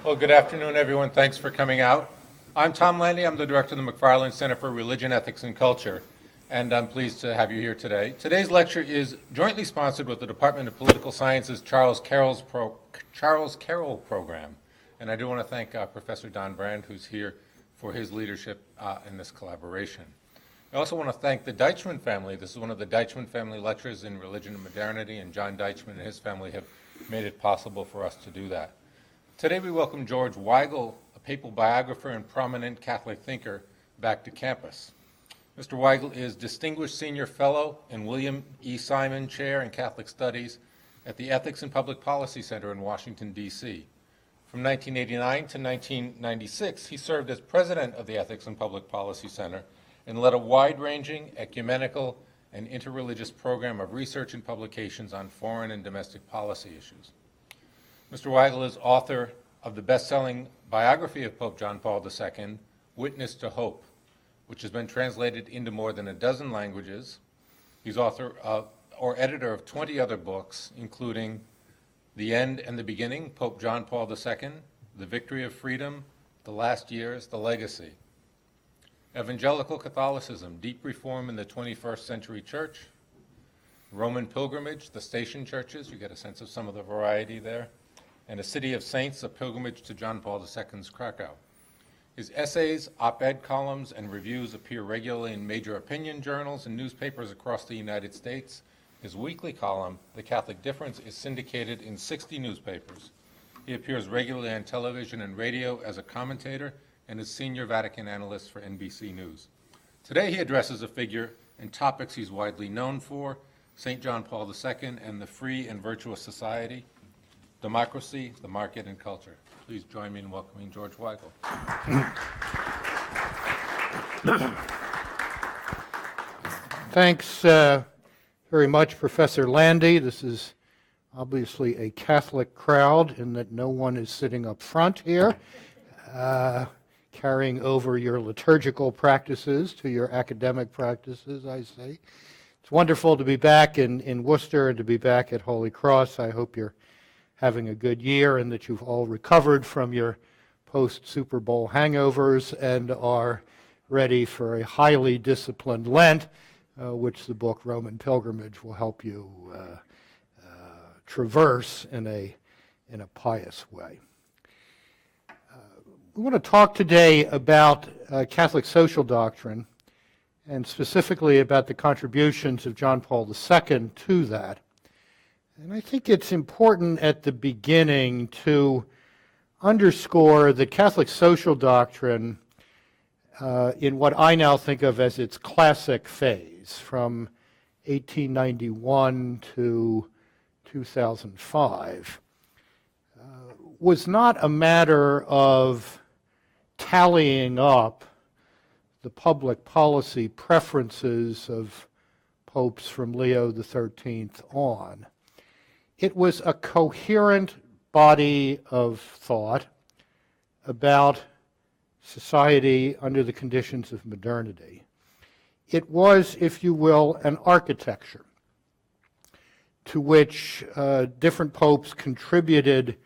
Well, good afternoon, everyone. Thanks for coming out. I'm Tom Landy. I'm the director of the McFarland Center for Religion, Ethics, and Culture, and I'm pleased to have you here today. Today's lecture is jointly sponsored with the Department of Political Science's Charles Carroll program, and I do want to thank Professor Don Brand, who's here, for his leadership in this collaboration. I also want to thank the Deichmann family. This is one of the Deichmann family lectures in religion and modernity, and John Deichmann and his family have made it possible for us to do that. Today we welcome George Weigel, a papal biographer and prominent Catholic thinker, back to campus. Mr. Weigel is Distinguished Senior Fellow and William E. Simon Chair in Catholic Studies at the Ethics and Public Policy Center in Washington, D.C. From 1989 to 1996, he served as president of the Ethics and Public Policy Center and led a wide-ranging, ecumenical, and interreligious program of research and publications on foreign and domestic policy issues. Mr. Weigel is author of the best-selling biography of Pope John Paul II, Witness to Hope, which has been translated into more than a dozen languages. He's author or editor of 20 other books, including The End and the Beginning, Pope John Paul II, The Victory of Freedom, The Last Years, The Legacy, Evangelical Catholicism, Deep Reform in the 21st Century Church, Roman Pilgrimage, The Station Churches, you get a sense of some of the variety there, and A City of Saints, A Pilgrimage to John Paul II's Krakow. His essays, op-ed columns, and reviews appear regularly in major opinion journals and newspapers across the United States. His weekly column, The Catholic Difference, is syndicated in 60 newspapers. He appears regularly on television and radio as a commentator and is senior Vatican analyst for NBC News. Today he addresses a figure and topics he's widely known for, St. John Paul II and the Free and Virtuous Society, Democracy, the Market, and Culture. Please join me in welcoming George Weigel. Thanks very much, Professor Landy. This is obviously a Catholic crowd in that no one is sitting up front here, carrying over your liturgical practices to your academic practices, I say. It's wonderful to be back in Worcester and to be back at Holy Cross. I hope you're having a good year and that you've all recovered from your post-Super Bowl hangovers and are ready for a highly disciplined Lent, which the book Roman Pilgrimage will help you traverse in a pious way. We want to talk today about Catholic social doctrine and specifically about the contributions of John Paul II to that. And I think it's important at the beginning to underscore that Catholic social doctrine, in what I now think of as its classic phase, from 1891 to 2005, was not a matter of tallying up the public policy preferences of popes from Leo XIII on. It was a coherent body of thought about society under the conditions of modernity. It was, if you will, an architecture to which different popes contributed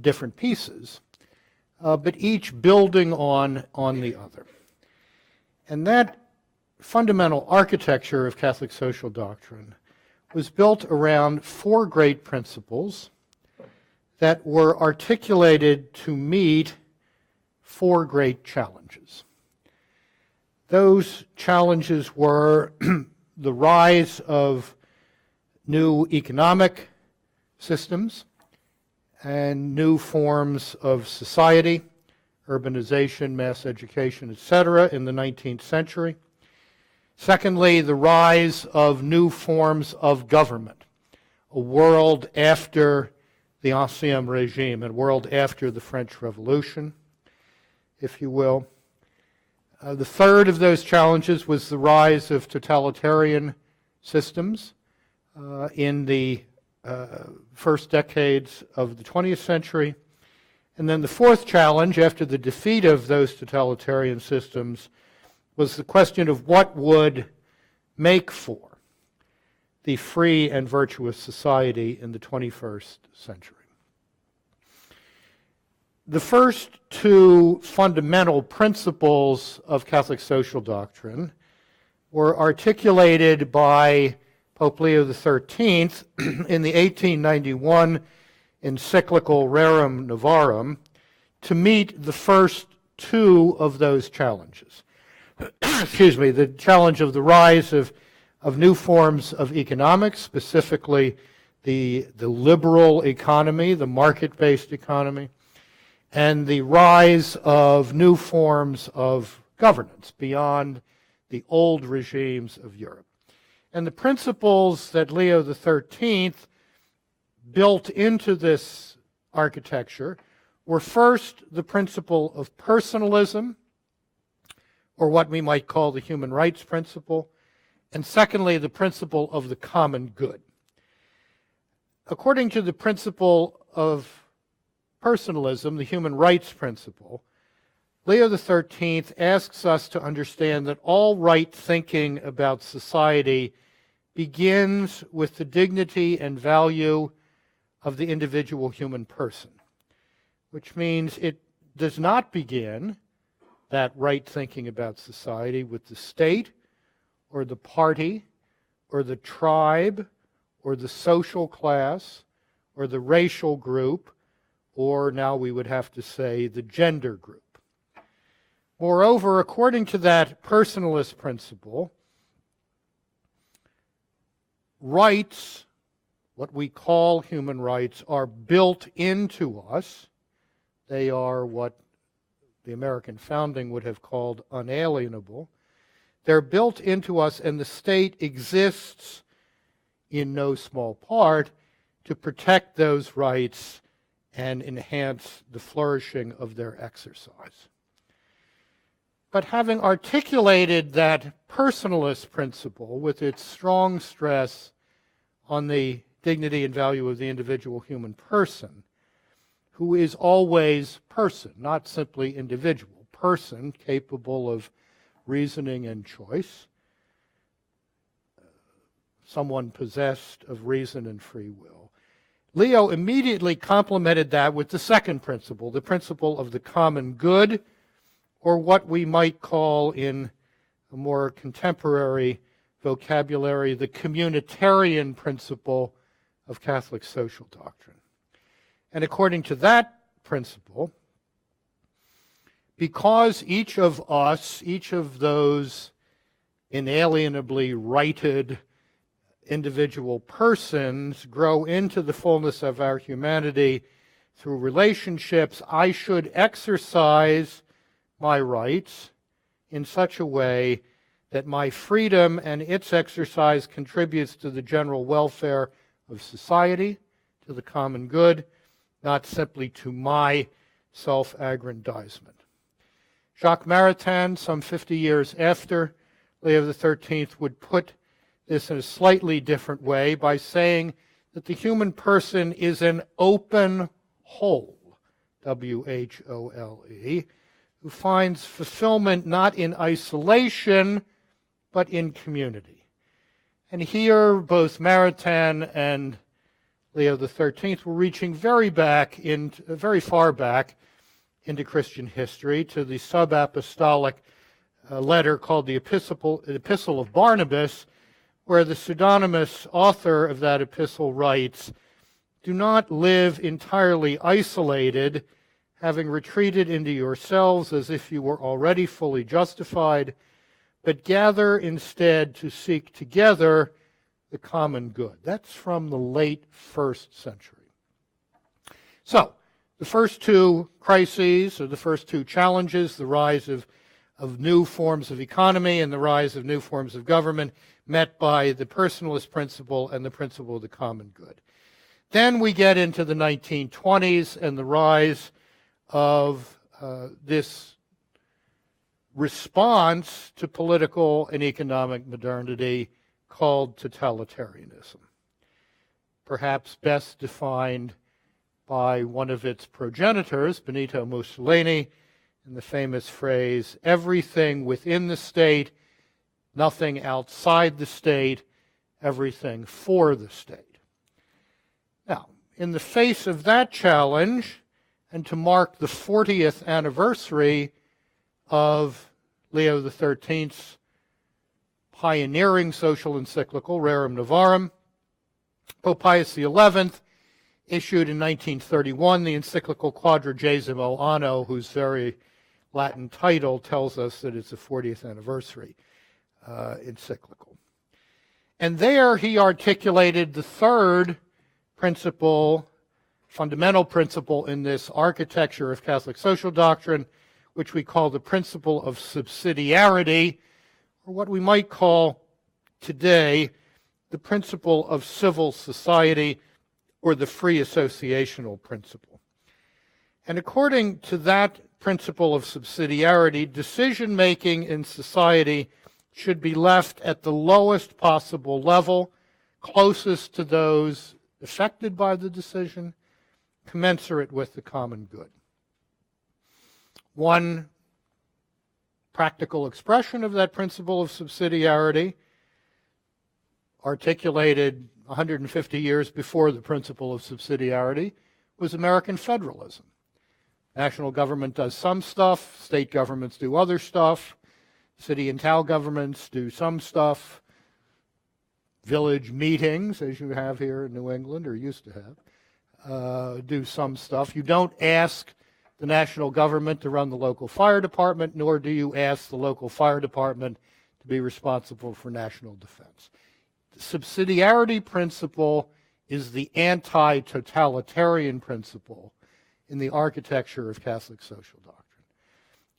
different pieces, but each building on the other. And that fundamental architecture of Catholic social doctrine was built around four great principles that were articulated to meet four great challenges. Those challenges were the rise of new economic systems and new forms of society, urbanization, mass education, etc., in the 19th century. Secondly, the rise of new forms of government, a world after the Ancien regime, a world after the French Revolution, if you will. The third of those challenges was the rise of totalitarian systems in the first decades of the 20th century. And then the fourth challenge, after the defeat of those totalitarian systems, was the question of what would make for the free and virtuous society in the 21st century. The first two fundamental principles of Catholic social doctrine were articulated by Pope Leo XIII in the 1891 encyclical Rerum Novarum to meet the first two of those challenges. Excuse me, the challenge of the rise of new forms of economics, specifically the liberal economy, the market-based economy, and the rise of new forms of governance beyond the old regimes of Europe. And the principles that Leo XIII built into this architecture were first the principle of personalism, or what we might call the human rights principle, and secondly, the principle of the common good. According to the principle of personalism, the human rights principle, Leo XIII asks us to understand that all right thinking about society begins with the dignity and value of the individual human person, which means it does not begin, that right thinking about society, with the state or the party or the tribe or the social class or the racial group, or now we would have to say the gender group. Moreover, according to that personalist principle, rights, what we call human rights, are built into us. They are what the American founding would have called unalienable. They're built into us, and the state exists in no small part to protect those rights and enhance the flourishing of their exercise. But having articulated that personalist principle with its strong stress on the dignity and value of the individual human person, who is always person, not simply individual, person capable of reasoning and choice, someone possessed of reason and free will, Leo immediately complemented that with the second principle, the principle of the common good, or what we might call in a more contemporary vocabulary, the communitarian principle of Catholic social doctrine. And according to that principle, because each of us, each of those inalienably righted individual persons grow into the fullness of our humanity through relationships, I should exercise my rights in such a way that my freedom and its exercise contributes to the general welfare of society, to the common good, not simply to my self-aggrandizement. Jacques Maritain, some 50 years after Leo XIII, would put this in a slightly different way by saying that the human person is an open whole, W-H-O-L-E, who finds fulfillment not in isolation, but in community. And here, both Maritain and Leo XIII were reaching very far back into Christian history to the sub-apostolic letter called the Epistle of Barnabas, where the pseudonymous author of that epistle writes, "Do not live entirely isolated, having retreated into yourselves as if you were already fully justified, but gather instead to seek together the common good." That's from the late 1st century. So, the first two crises, or the first two challenges, the rise of new forms of economy and the rise of new forms of government, met by the personalist principle and the principle of the common good. Then we get into the 1920s and the rise of this response to political and economic modernity called totalitarianism, perhaps best defined by one of its progenitors, Benito Mussolini, in the famous phrase, "Everything within the state, nothing outside the state, everything for the state." Now, in the face of that challenge, and to mark the 40th anniversary of Leo XIII's pioneering social encyclical, Rerum Novarum, Pope Pius XI issued in 1931 the encyclical Quadragesimo Anno, whose very Latin title tells us that it's a 40th anniversary encyclical. And there he articulated the third principle, fundamental principle in this architecture of Catholic social doctrine, which we call the principle of subsidiarity, or what we might call today the principle of civil society, or the free associational principle. And according to that principle of subsidiarity, decision-making in society should be left at the lowest possible level, closest to those affected by the decision, commensurate with the common good. One practical expression of that principle of subsidiarity, articulated 150 years before the principle of subsidiarity, was American federalism. National government does some stuff, state governments do other stuff, city and town governments do some stuff, village meetings, as you have here in New England, or used to have, do some stuff. You don't ask the national government to run the local fire department, nor do you ask the local fire department to be responsible for national defense. The subsidiarity principle is the anti-totalitarian principle in the architecture of Catholic social doctrine.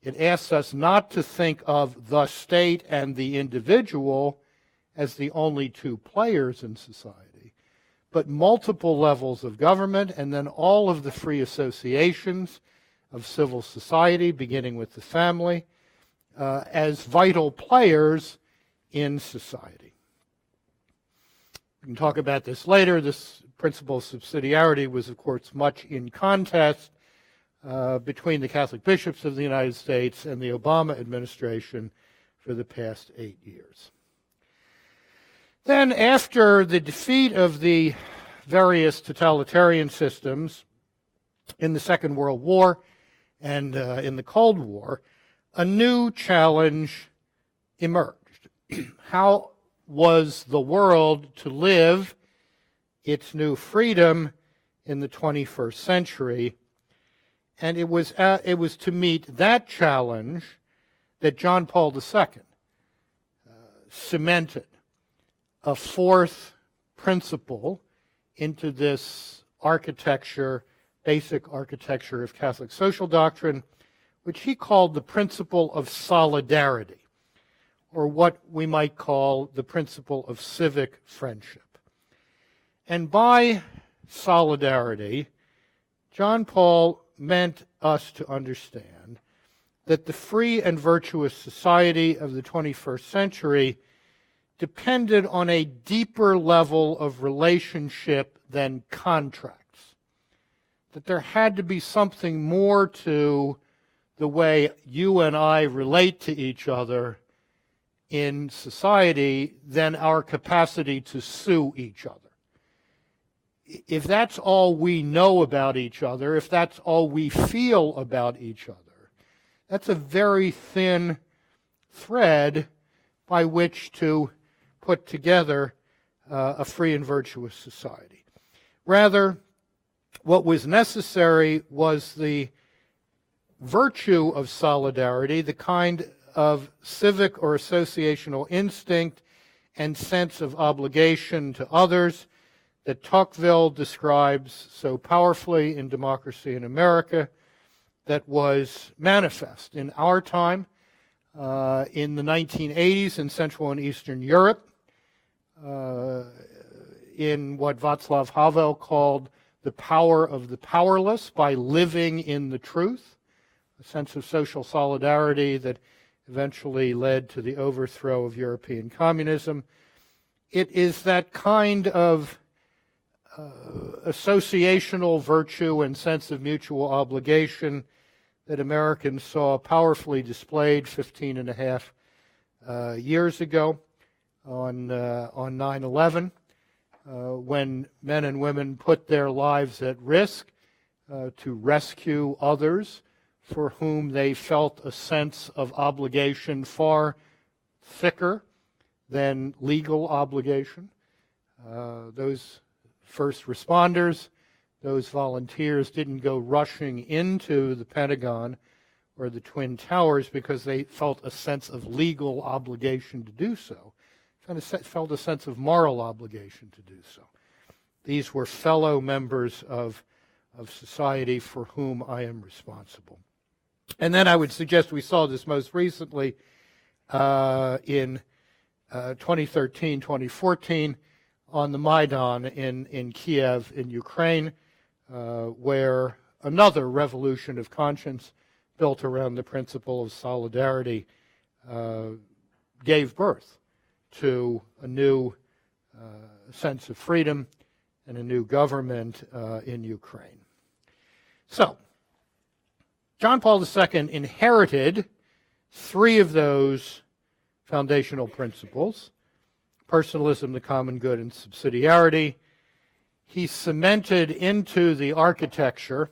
It asks us not to think of the state and the individual as the only two players in society, but multiple levels of government and then all of the free associations of civil society, beginning with the family, as vital players in society. We can talk about this later. This principle of subsidiarity was, of course, much in contest between the Catholic bishops of the United States and the Obama administration for the past 8 years. Then, after the defeat of the various totalitarian systems in the Second World War and in the Cold War, a new challenge emerged. How was the world to live its new freedom in the 21st century? And it was to meet that challenge that John Paul II cemented a fourth principle into this architecture, basic architecture of Catholic social doctrine, which he called the principle of solidarity, or what we might call the principle of civic friendship. And by solidarity, John Paul meant us to understand that the free and virtuous society of the 21st century depended on a deeper level of relationship than contracts. That there had to be something more to the way you and I relate to each other in society than our capacity to sue each other. If that's all we know about each other, if that's all we feel about each other, that's a very thin thread by which to put together a free and virtuous society. Rather, what was necessary was the virtue of solidarity, the kind of civic or associational instinct and sense of obligation to others that Tocqueville describes so powerfully in Democracy in America, that was manifest in our time, in the 1980s in Central and Eastern Europe, in what Václav Havel called the power of the powerless by living in the truth, a sense of social solidarity that eventually led to the overthrow of European communism. It is that kind of associational virtue and sense of mutual obligation that Americans saw powerfully displayed 15 and a half years ago on 9/11, when men and women put their lives at risk to rescue others for whom they felt a sense of obligation far thicker than legal obligation. Those first responders, those volunteers didn't go rushing into the Pentagon or the Twin Towers because they felt a sense of legal obligation to do so. Felt a sense of moral obligation to do so. These were fellow members of society for whom I am responsible. And then I would suggest we saw this most recently in 2013, 2014 on the Maidan in Kiev in Ukraine, where another revolution of conscience built around the principle of solidarity gave birth to a new sense of freedom and a new government in Ukraine. So, John Paul II inherited three of those foundational principles: personalism, the common good, and subsidiarity. He cemented into the architecture,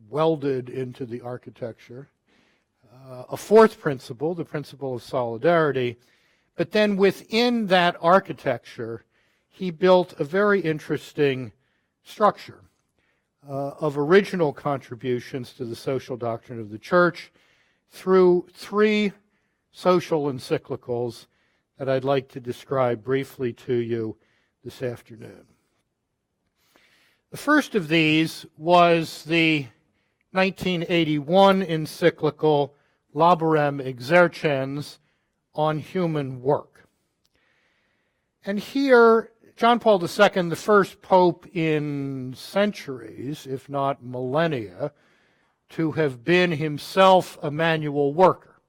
welded into the architecture, a fourth principle, the principle of solidarity. But then within that architecture, he built a very interesting structure of original contributions to the social doctrine of the Church through three social encyclicals that I'd like to describe briefly to you this afternoon. The first of these was the 1981 encyclical Laborem Exercens on human work. And here, John Paul II, the first pope in centuries, if not millennia, to have been himself a manual worker.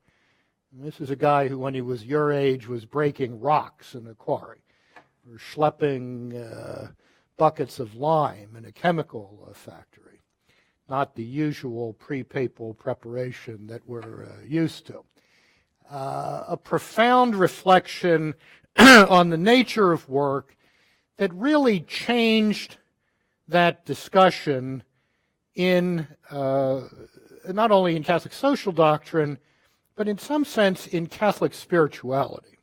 And this is a guy who, when he was your age, was breaking rocks in a quarry, or schlepping buckets of lime in a chemical factory. Not the usual pre-papal preparation that we're used to. A profound reflection on the nature of work that really changed that discussion in not only in Catholic social doctrine, but in some sense in Catholic spirituality.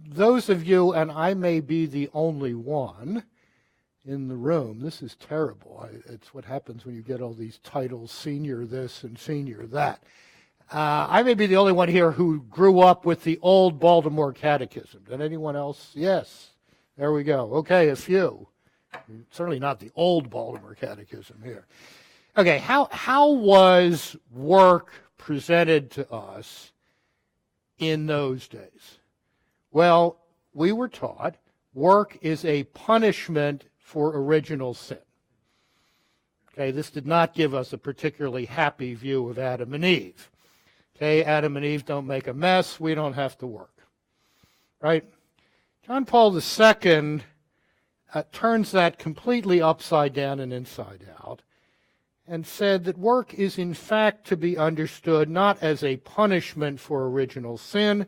Those of you, and I may be the only one in the room, this is terrible. It's what happens when you get all these titles, senior this and senior that. I may be the only one here who grew up with the old Baltimore Catechism. Did anyone else? Yes. There we go. Okay, a few. Certainly not the old Baltimore Catechism here. Okay, how was work presented to us in those days? Well, we were taught work is a punishment for original sin. Okay, this did not give us a particularly happy view of Adam and Eve. Okay, Adam and Eve don't make a mess, we don't have to work. Right? John Paul II turns that completely upside down and inside out and said that work is in fact to be understood not as a punishment for original sin,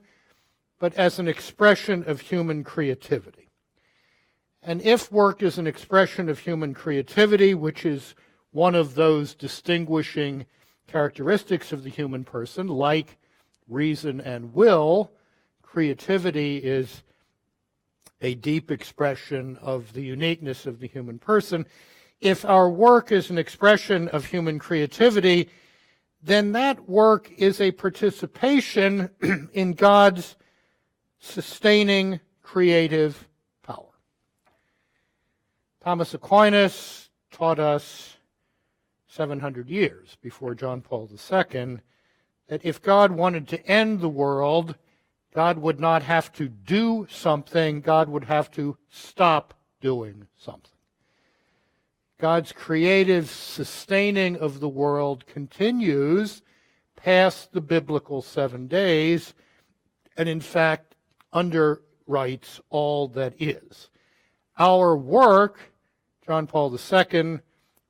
but as an expression of human creativity. And if work is an expression of human creativity, which is one of those distinguishing characteristics of the human person, like reason and will, creativity is a deep expression of the uniqueness of the human person. If our work is an expression of human creativity, then that work is a participation in God's sustaining creative power. Thomas Aquinas taught us 700 years before John Paul II that if God wanted to end the world, God would not have to do something, God would have to stop doing something. God's creative sustaining of the world continues past the biblical 7 days, and in fact underwrites all that is. Our work, John Paul II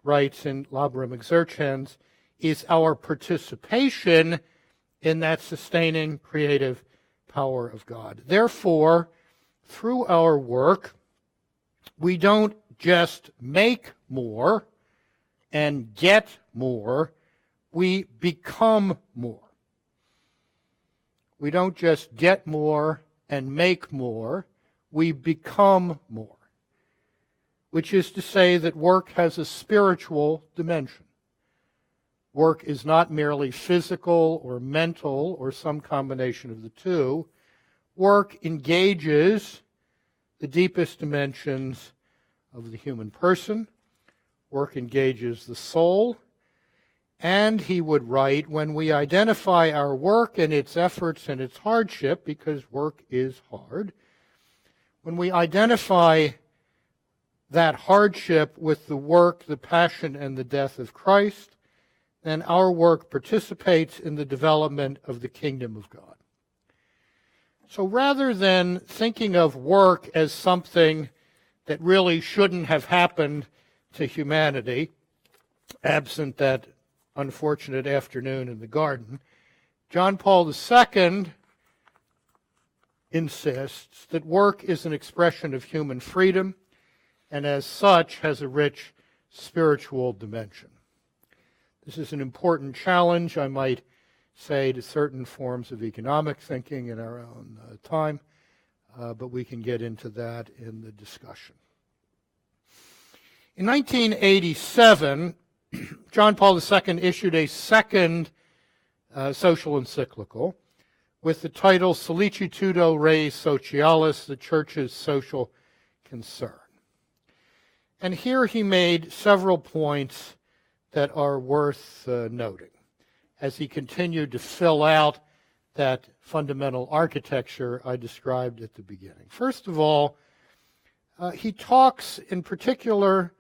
writes in Laborem Exercens, is our participation in that sustaining creative power of God. Therefore, through our work, we don't just make more and get more, we become more. We don't just get more and make more, we become more. Which is to say that work has a spiritual dimension. Work is not merely physical or mental or some combination of the two. Work engages the deepest dimensions of the human person. Work engages the soul. And he would write, when we identify our work and its efforts and its hardship, because work is hard, when we identify that hardship with the work, the passion, and the death of Christ, then our work participates in the development of the kingdom of God. So rather than thinking of work as something that really shouldn't have happened to humanity, absent that unfortunate afternoon in the garden, John Paul II insists that work is an expression of human freedom and as such has a rich spiritual dimension. This is an important challenge, I might say, to certain forms of economic thinking in our own time, but we can get into that in the discussion. In 1987, John Paul II issued a second social encyclical with the title Solicitudo Rei Socialis, the Church's Social Concern. And here he made several points that are worth noting as he continued to fill out that fundamental architecture I described at the beginning. First of all, he talks in particular,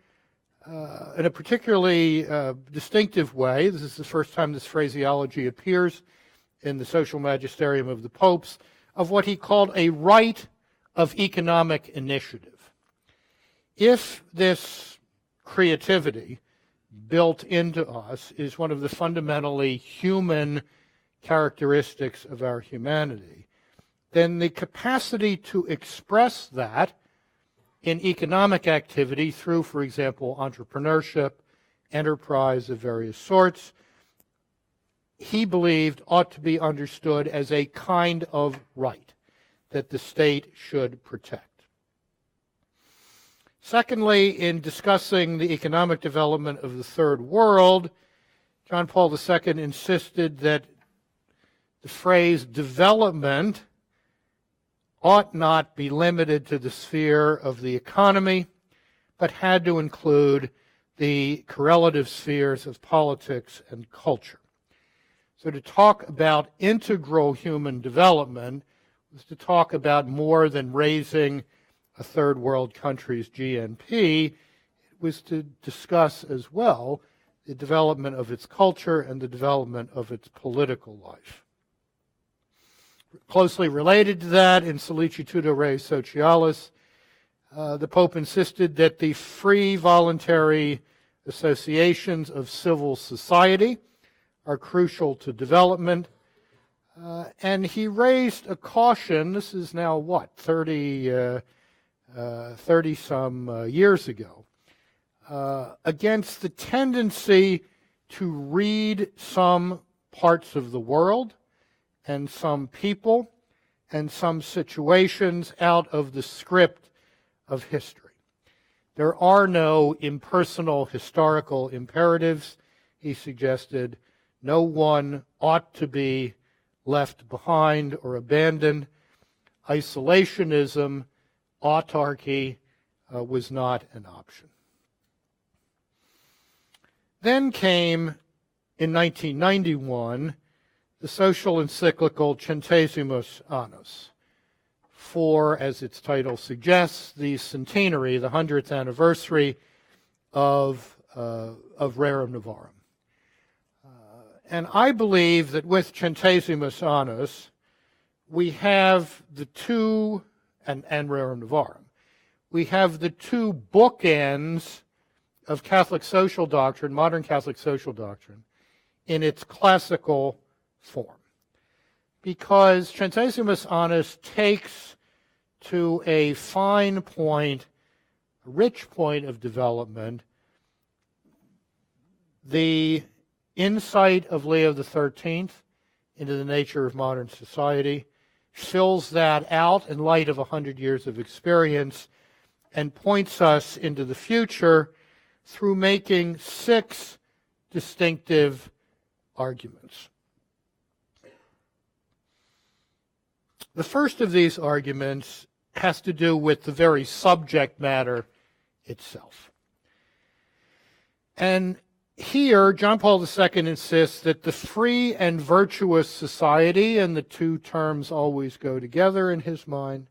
in a particularly distinctive way, this is the first time this phraseology appears in the social magisterium of the popes, of what he called a right of economic initiative. If this creativity built into us is one of the fundamentally human characteristics of our humanity, then the capacity to express that in economic activity through, for example, entrepreneurship, enterprise of various sorts, he believed ought to be understood as a kind of right that the state should protect. Secondly, in discussing the economic development of the Third World, John Paul II insisted that the phrase development ought not be limited to the sphere of the economy, but had to include the correlative spheres of politics and culture. So to talk about integral human development was to talk about more than raising a third world country's GNP. It was to discuss as well the development of its culture and the development of its political life. Closely related to that, in Solicitudo Rei Socialis, the Pope insisted that the free voluntary associations of civil society are crucial to development. And he raised a caution, this is now what, 30-some years ago, against the tendency to read some parts of the world and some people and some situations out of the script of history. There are no impersonal historical imperatives, he suggested. No one ought to be left behind or abandoned. Isolationism, autarky was not an option. Then came, in 1991, the social encyclical Centesimus Annus, for, as its title suggests, the centenary, the 100th anniversary of Rerum Novarum. And I believe that with Centesimus Annus, we have the two, and Rerum Novarum, we have the two bookends of Catholic social doctrine, modern Catholic social doctrine, in its classical form. Because Centesimus Annus takes to a fine point a rich point of development, the insight of Leo XIII into the nature of modern society fills that out in light of 100 years of experience and points us into the future through making 6 distinctive arguments. The first of these arguments has to do with the very subject matter itself. And here, John Paul II insists that the free and virtuous society, and the two terms always go together in his mind,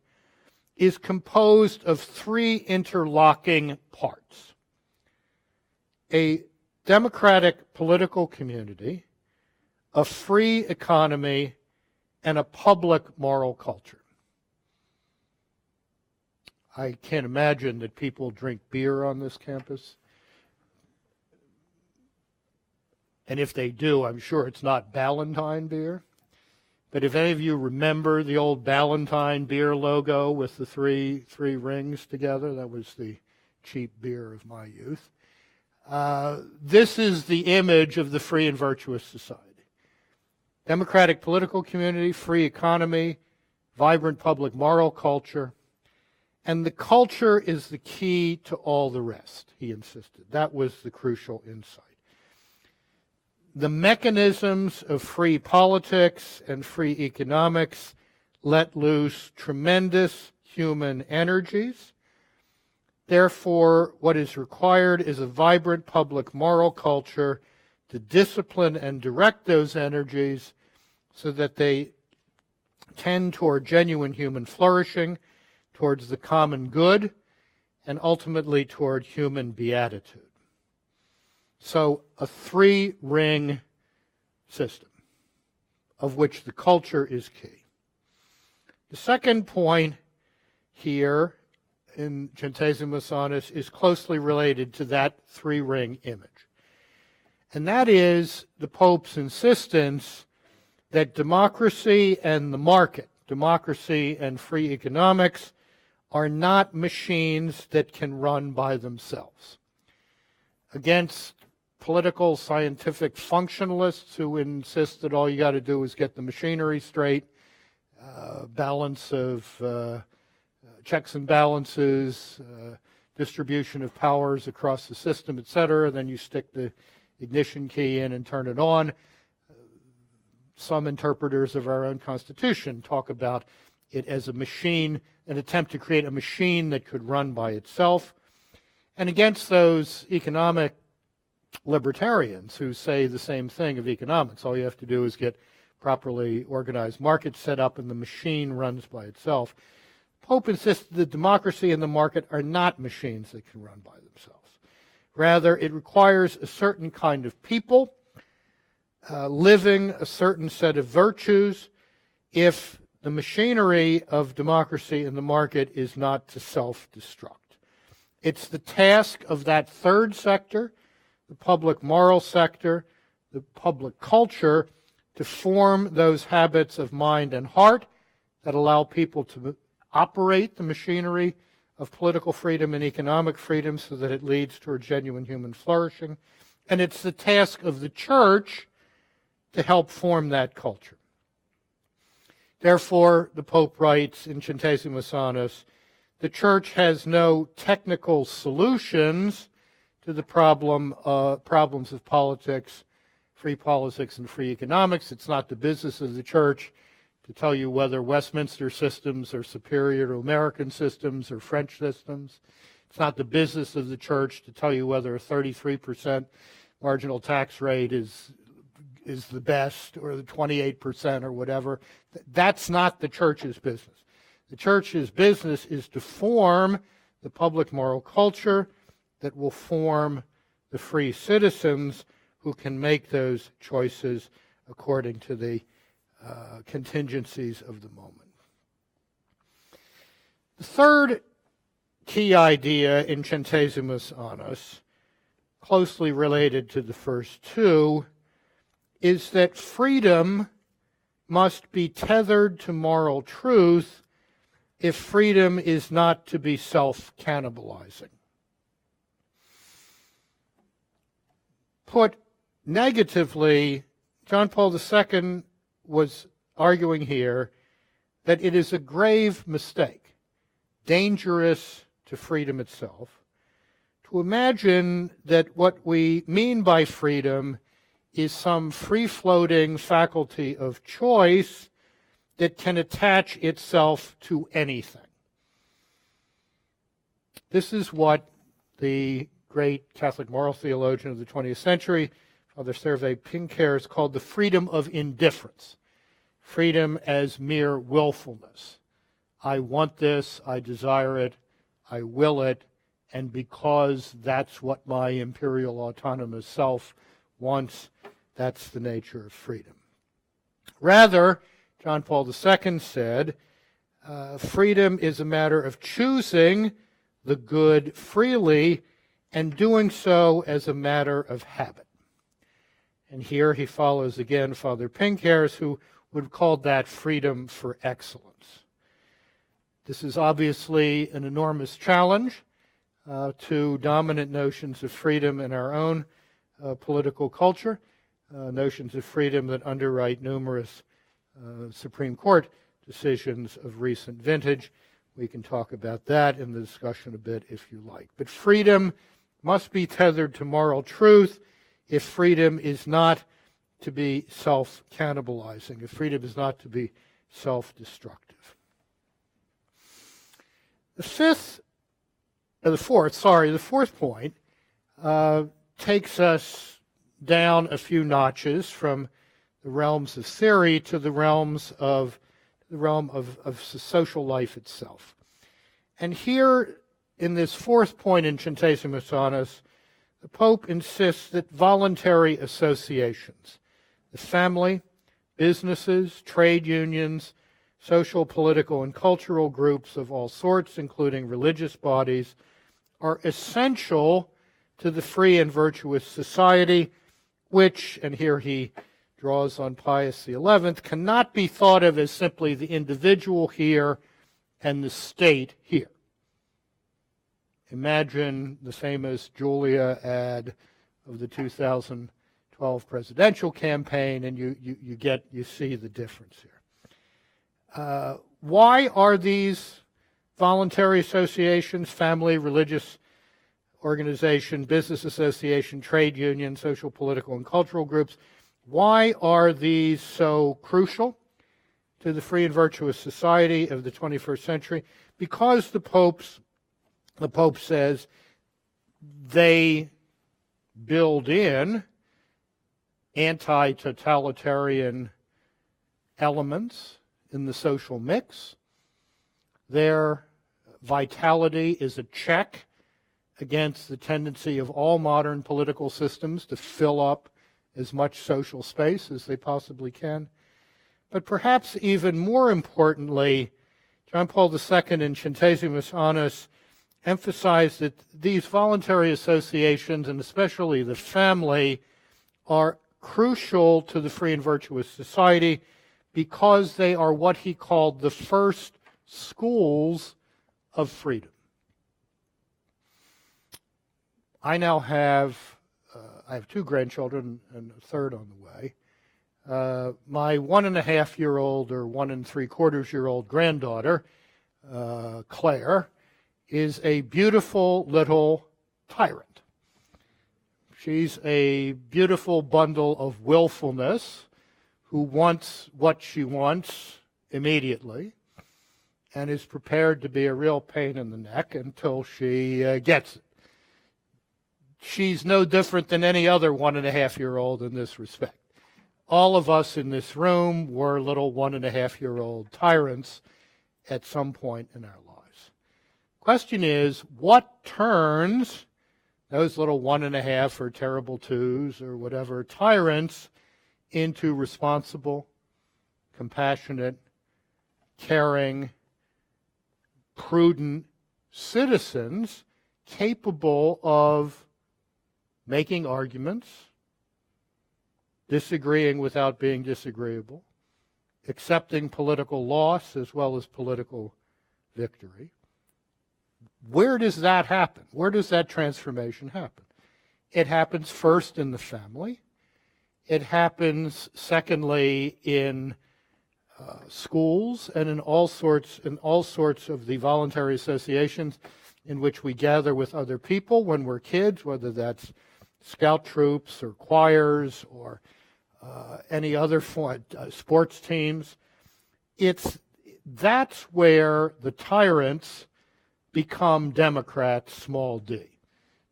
is composed of 3 interlocking parts: a democratic political community, a free economy, and a public moral culture. I can't imagine that people drink beer on this campus. And if they do, I'm sure it's not Ballantine beer. But if any of you remember the old Ballantine beer logo with the three rings together, that was the cheap beer of my youth. This is the image of the free and virtuous society. Democratic political community, free economy, vibrant public moral culture. And the culture is the key to all the rest, he insisted. That was the crucial insight. The mechanisms of free politics and free economics let loose tremendous human energies. Therefore, what is required is a vibrant public moral culture to discipline and direct those energies so that they tend toward genuine human flourishing, towards the common good, and ultimately toward human beatitude. So a 3-ring system, of which the culture is key. The second point here in Centesimus Annus is closely related to that 3-ring image. And that is the Pope's insistence that democracy and the market, democracy and free economics, are not machines that can run by themselves. Against political scientific functionalists who insist that all you got to do is get the machinery straight, balance of checks and balances, distribution of powers across the system, etc. Then you stick the ignition key in and turn it on. Some interpreters of our own Constitution talk about it as a machine, an attempt to create a machine that could run by itself. And against those economic libertarians who say the same thing of economics, all you have to do is get properly organized markets set up and the machine runs by itself. Pope insists that democracy and the market are not machines that can run by themselves. Rather, it requires a certain kind of people living a certain set of virtues if the machinery of democracy and the market is not to self-destruct. It's the task of that third sector, the public moral sector, the public culture, to form those habits of mind and heart that allow people to operate the machinery of political freedom and economic freedom so that it leads toward genuine human flourishing. And it's the task of the church to help form that culture. Therefore, the Pope writes in Centesimus Annus, the church has no technical solutions to the problems of politics, free politics, and free economics. It's not the business of the church to tell you whether Westminster systems are superior to American systems or French systems. It's not the business of the church to tell you whether a 33% marginal tax rate is the best or the 28% or whatever. That's not the church's business. The church's business is to form the public moral culture that will form the free citizens who can make those choices according to the contingencies of the moment. The third key idea in Centesimus Annus, closely related to the first two, is that freedom must be tethered to moral truth if freedom is not to be self-cannibalizing. Put negatively, John Paul II was arguing here that it is a grave mistake, dangerous to freedom itself, to imagine that what we mean by freedom is some free-floating faculty of choice that can attach itself to anything. This is what the great Catholic moral theologian of the 20th century, Father Servais Pinckaers, called the freedom of indifference. Freedom as mere willfulness. I want this, I desire it, I will it, and because that's what my imperial autonomous self wants, that's the nature of freedom. Rather, John Paul II said, freedom is a matter of choosing the good freely and doing so as a matter of habit. And here he follows again Father Pinckaers, who would have called that freedom for excellence. This is obviously an enormous challenge to dominant notions of freedom in our own political culture, notions of freedom that underwrite numerous Supreme Court decisions of recent vintage. We can talk about that in the discussion a bit if you like. But freedom must be tethered to moral truth if freedom is not to be self-cannibalizing, if freedom is not to be self-destructive. The fourth point takes us down a few notches from the realms of theory to the realm of social life itself. And here, in this fourth point in Centesimus Annus, the Pope insists that voluntary associations, the family, businesses, trade unions, social, political, and cultural groups of all sorts, including religious bodies, are essential to the free and virtuous society, which, and here he draws on Pius XI, cannot be thought of as simply the individual here and the state here. Imagine the famous Julia ad of the 2012 presidential campaign, and you see the difference here. Why are these voluntary associations, family, religious organization, business association, trade union, social, political, and cultural groups, why are these so crucial to the free and virtuous society of the 21st century? Because the Pope says they build in anti-totalitarian elements in the social mix. Their vitality is a check against the tendency of all modern political systems to fill up as much social space as they possibly can. But perhaps even more importantly, John Paul II in Centesimus Annus emphasized that these voluntary associations, and especially the family, are crucial to the free and virtuous society because they are what he called the first schools of freedom. I now have two grandchildren and a third on the way. My 1.5-year-old or 1 3/4-year-old granddaughter, Claire, is a beautiful little tyrant. She's a beautiful bundle of willfulness who wants what she wants immediately and is prepared to be a real pain in the neck until she gets it. She's no different than any other 1.5-year-old in this respect. All of us in this room were little 1.5-year-old tyrants at some point in our lives. Question is, what turns those little 1.5 or terrible 2s or whatever tyrants into responsible, compassionate, caring, prudent citizens capable of making arguments, disagreeing without being disagreeable, accepting political loss as well as political victory? Where does that happen? Where does that transformation happen? It happens first in the family. It happens, secondly, in schools and in all sorts of the voluntary associations in which we gather with other people when we're kids, whether that's scout troops or choirs or any other sports teams. That's where the tyrants become democrats, small d.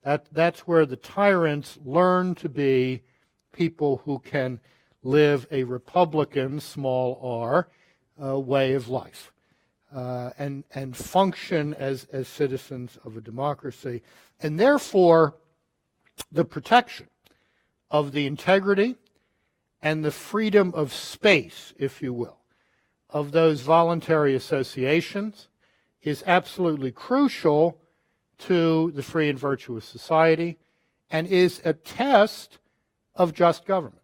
That's where the tyrants learn to be people who can live a republican, small r, way of life, and function as citizens of a democracy. And therefore, the protection of the integrity and the freedom of space, if you will, of those voluntary associations is absolutely crucial to the free and virtuous society and is a test of just government.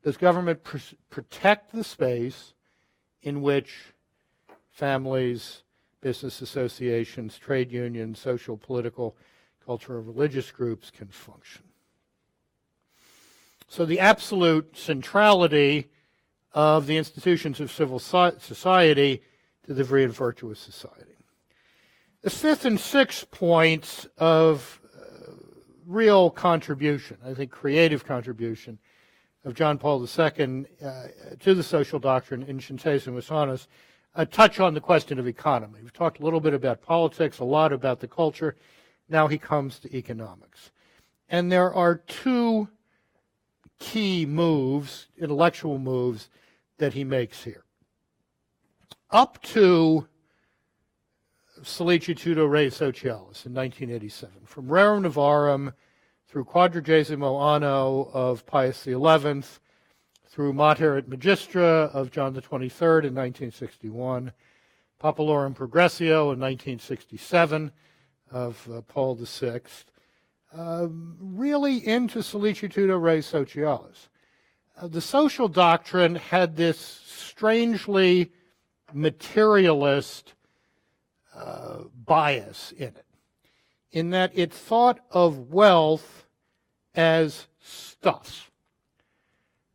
Does government protect the space in which families, business associations, trade unions, social, political, cultural, religious groups can function? So the absolute centrality of the institutions of civil society to the free and virtuous society. The fifth and sixth points of real contribution, I think creative contribution, of John Paul II to the social doctrine in Synthesis Usanus touch on the question of economy. We've talked a little bit about politics, a lot about the culture. Now he comes to economics. And there are two key moves, intellectual moves, that he makes here. Up to Sollicitudo Rei Socialis in 1987, from Rerum Novarum through Quadragesimo Anno of Pius XI, through Mater et Magistra of John the 23rd in 1961, Populorum Progressio in 1967 of Paul VI, really into Sollicitudo Rei Socialis. The social doctrine had this strangely materialist bias in it, in that it thought of wealth as stuff.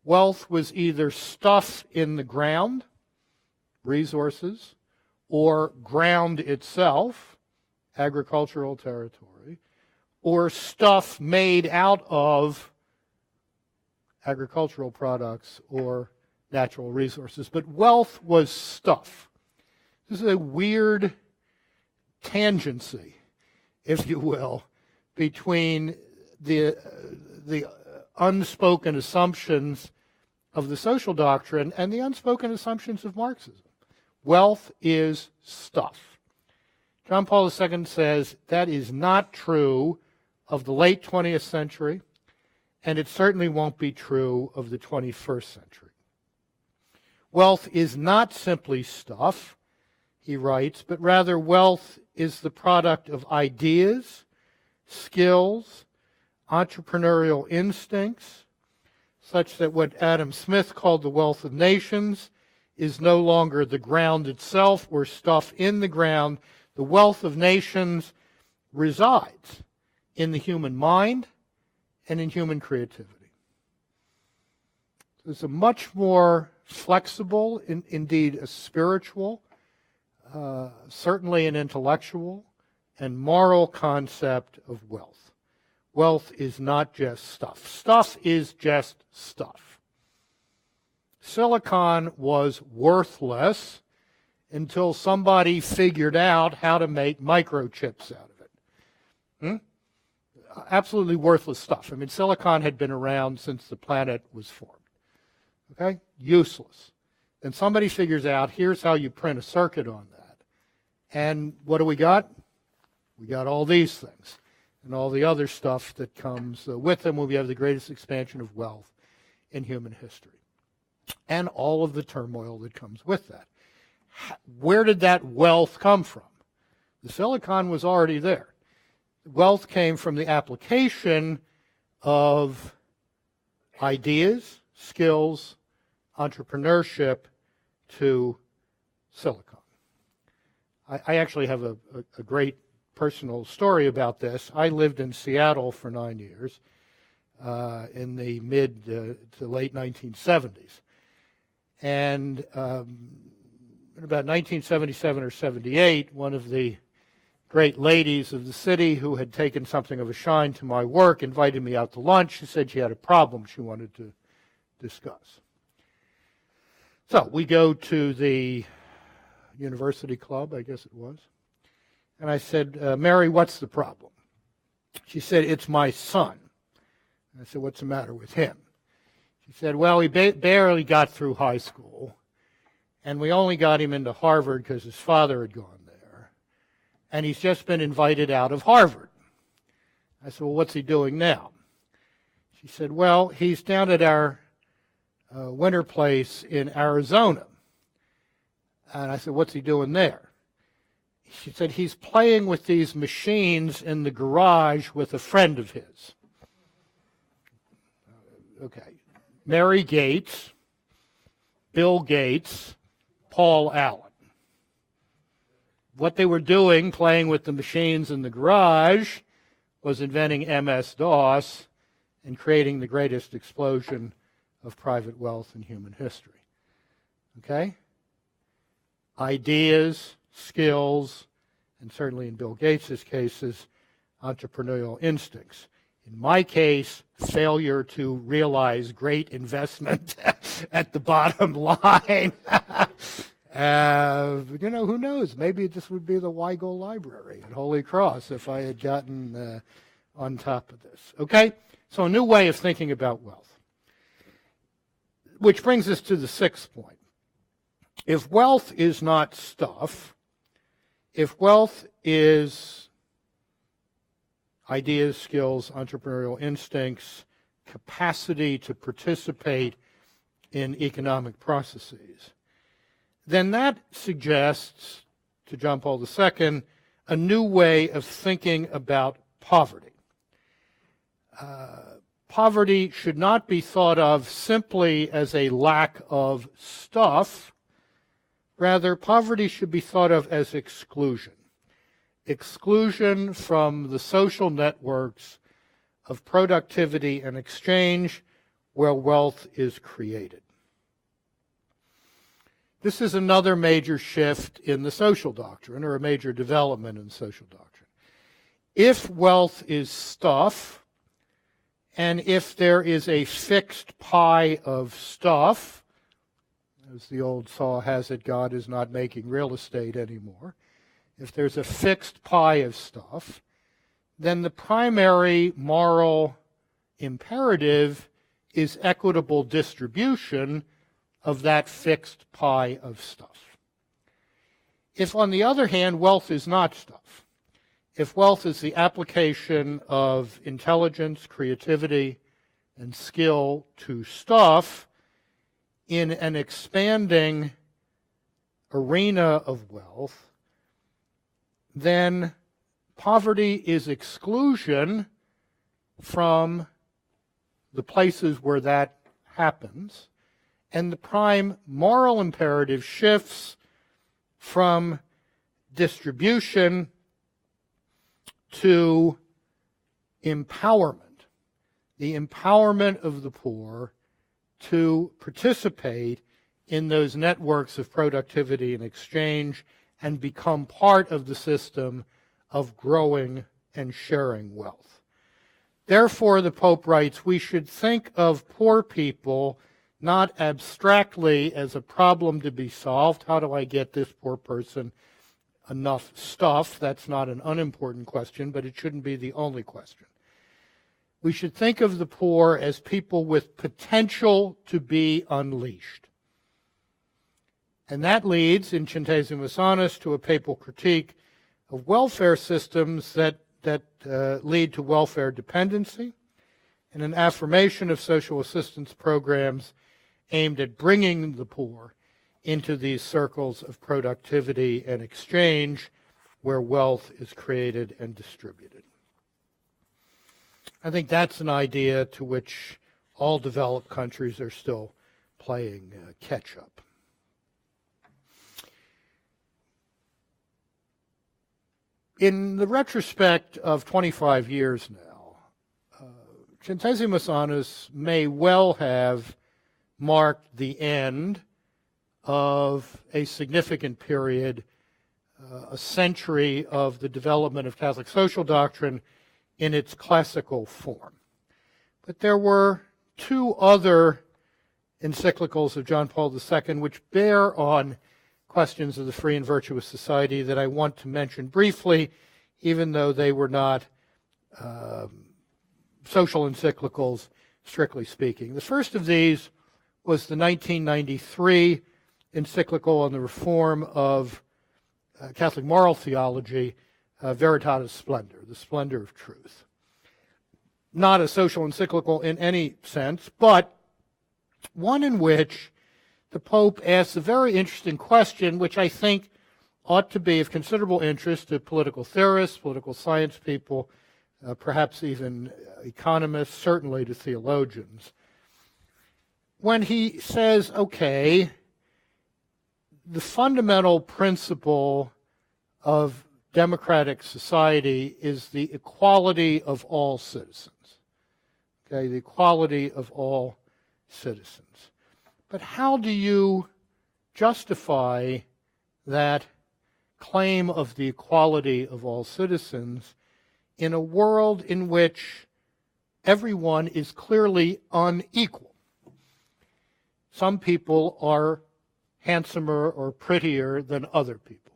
Wealth was either stuff in the ground, resources, or ground itself, agricultural territory, or stuff made out of agricultural products or natural resources. But wealth was stuff. This is a weird tangency, if you will, between the unspoken assumptions of the social doctrine and the unspoken assumptions of Marxism. Wealth is stuff. John Paul II says that is not true of the late 20th century, and it certainly won't be true of the 21st century. Wealth is not simply stuff, he writes, but rather wealth is the product of ideas, skills, entrepreneurial instincts, such that what Adam Smith called the wealth of nations is no longer the ground itself or stuff in the ground. The wealth of nations resides in the human mind and in human creativity. It's a much more flexible, indeed a spiritual, certainly an intellectual and moral concept of wealth. Wealth is not just stuff. Stuff is just stuff. Silicon was worthless until somebody figured out how to make microchips out of it. Absolutely worthless stuff. I mean, silicon had been around since the planet was formed. Okay? Useless. Then somebody figures out, here's how you print a circuit on that. And what do we got? We got all these things and all the other stuff that comes with them when we have the greatest expansion of wealth in human history. And all of the turmoil that comes with that. Where did that wealth come from? The silicon was already there. Wealth came from the application of ideas, skills, entrepreneurship to silicon. I actually have a great personal story about this. I lived in Seattle for 9 years in the mid to late 1970s. And in about 1977 or 78, one of the great ladies of the city who had taken something of a shine to my work invited me out to lunch. She said she had a problem she wanted to discuss. So we go to the University Club, I guess it was. And I said, Mary, what's the problem? She said, it's my son. And I said, what's the matter with him? She said, well, he barely got through high school, and we only got him into Harvard because his father had gone there, and he's just been invited out of Harvard. I said, well, what's he doing now? She said, well, he's down at our winter place in Arizona. And I said, what's he doing there? She said, he's playing with these machines in the garage with a friend of his. Okay. Mary Gates, Bill Gates, Paul Allen. What they were doing, playing with the machines in the garage, was inventing MS-DOS and creating the greatest explosion of private wealth in human history. Okay? Ideas, skills, and certainly in Bill Gates' cases, entrepreneurial instincts. In my case, failure to realize great investment at the bottom line. Who knows? Maybe this would be the Weigel Library at Holy Cross if I had gotten on top of this. Okay? So a new way of thinking about wealth. Which brings us to the sixth point. If wealth is not stuff, if wealth is ideas, skills, entrepreneurial instincts, capacity to participate in economic processes, then that suggests, to John Paul II, a new way of thinking about poverty. Poverty should not be thought of simply as a lack of stuff. Rather, poverty should be thought of as exclusion. Exclusion from the social networks of productivity and exchange where wealth is created. This is another major shift in the social doctrine, or a major development in the social doctrine. If wealth is stuff, and if there is a fixed pie of stuff, as the old saw has it, God is not making real estate anymore. If there's a fixed pie of stuff, then the primary moral imperative is equitable distribution of that fixed pie of stuff. If, on the other hand, wealth is not stuff, if wealth is the application of intelligence, creativity, and skill to stuff in an expanding arena of wealth, then poverty is exclusion from the places where that happens, and the prime moral imperative shifts from distribution to empowerment, the empowerment of the poor to participate in those networks of productivity and exchange and become part of the system of growing and sharing wealth. Therefore, the Pope writes, we should think of poor people not abstractly as a problem to be solved. How do I get this poor person enough stuff? That's not an unimportant question, but it shouldn't be the only question. We should think of the poor as people with potential to be unleashed. And that leads, in Centesimus Annus, to a papal critique of welfare systems that lead to welfare dependency, and an affirmation of social assistance programs aimed at bringing the poor into these circles of productivity and exchange where wealth is created and distributed. I think that's an idea to which all developed countries are still playing catch-up. In the retrospect of 25 years now, Centesimus Annus may well have marked the end of a significant period, a century of the development of Catholic social doctrine in its classical form. But there were two other encyclicals of John Paul II which bear on questions of the free and virtuous society that I want to mention briefly, even though they were not social encyclicals, strictly speaking. The first of these was the 1993 encyclical on the reform of Catholic moral theology, Veritatis Splendor, the splendor of truth. Not a social encyclical in any sense, but one in which the Pope asks a very interesting question, which I think ought to be of considerable interest to political theorists, political science people, perhaps even economists, certainly to theologians. When he says, okay, the fundamental principle of democratic society is the equality of all citizens. Okay, the equality of all citizens. But how do you justify that claim of the equality of all citizens in a world in which everyone is clearly unequal? Some people are handsomer or prettier than other people.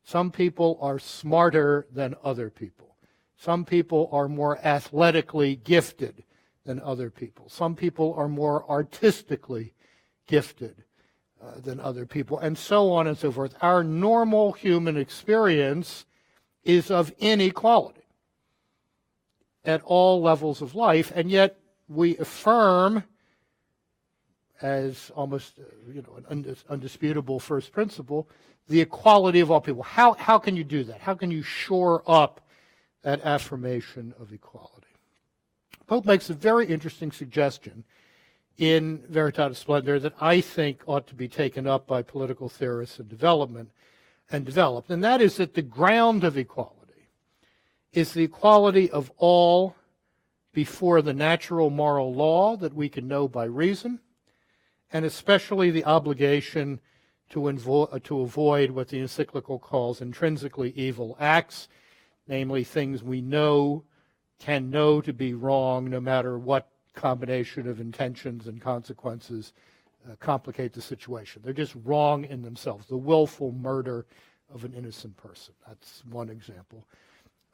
Some people are smarter than other people. Some people are more athletically gifted than other people. Some people are more artistically gifted than other people, and so on and so forth. Our normal human experience is of inequality at all levels of life, and yet we affirm as almost an undisputable first principle the equality of all people. How can you do that? How can you shore up that affirmation of equality? Pope makes a very interesting suggestion in Veritatis Splendor that I think ought to be taken up by political theorists and developed, and that is that the ground of equality is the equality of all before the natural moral law that we can know by reason, and especially the obligation to avoid what the encyclical calls intrinsically evil acts, namely things we can know to be wrong no matter what combination of intentions and consequences complicate the situation. They're just wrong in themselves. The willful murder of an innocent person. That's one example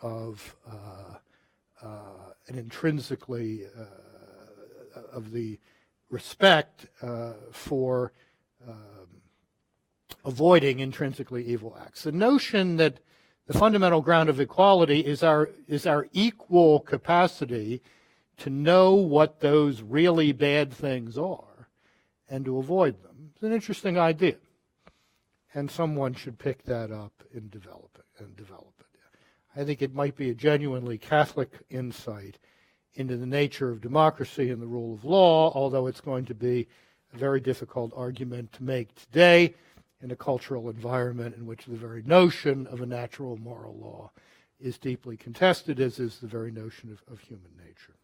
of an intrinsically of the respect for avoiding intrinsically evil acts. The notion that the fundamental ground of equality is our equal capacity to know what those really bad things are and to avoid them. It's an interesting idea, and someone should pick that up and develop it. I think it might be a genuinely Catholic insight into the nature of democracy and the rule of law, although it's going to be a very difficult argument to make today in a cultural environment in which the very notion of a natural moral law is deeply contested, as is the very notion of human nature.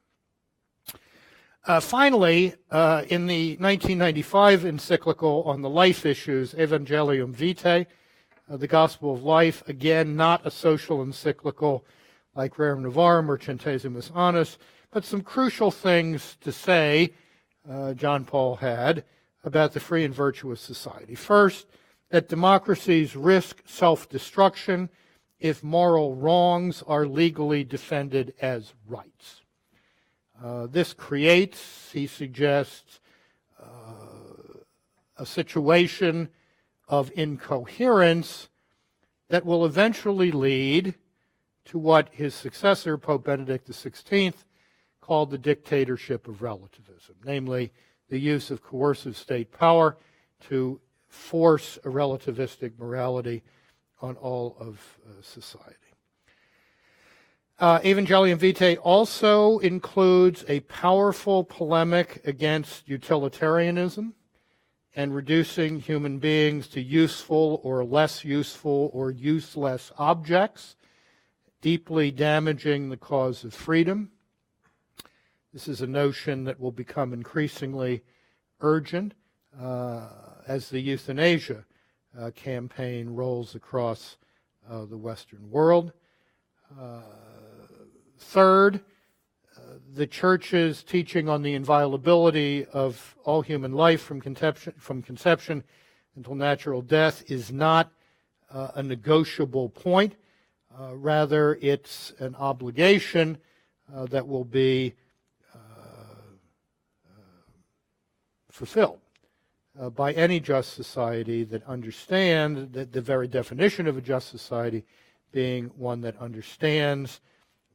Finally, in the 1995 encyclical on the life issues, Evangelium Vitae, the Gospel of Life, again, not a social encyclical like Rerum Novarum or Centesimus Annus, but some crucial things to say John Paul had about the free and virtuous society. First, that democracies risk self-destruction if moral wrongs are legally defended as rights. This creates, he suggests, a situation of incoherence that will eventually lead to what his successor, Pope Benedict XVI, called the dictatorship of relativism, namely the use of coercive state power to force a relativistic morality on all of society. Evangelium Vitae also includes a powerful polemic against utilitarianism and reducing human beings to useful or less useful or useless objects, deeply damaging the cause of freedom. This is a notion that will become increasingly urgent as the euthanasia campaign rolls across the Western world. Third, the Church's teaching on the inviolability of all human life from conception until natural death is not a negotiable point. Rather, it's an obligation that will be fulfilled by any just society that understands that the very definition of a just society being one that understands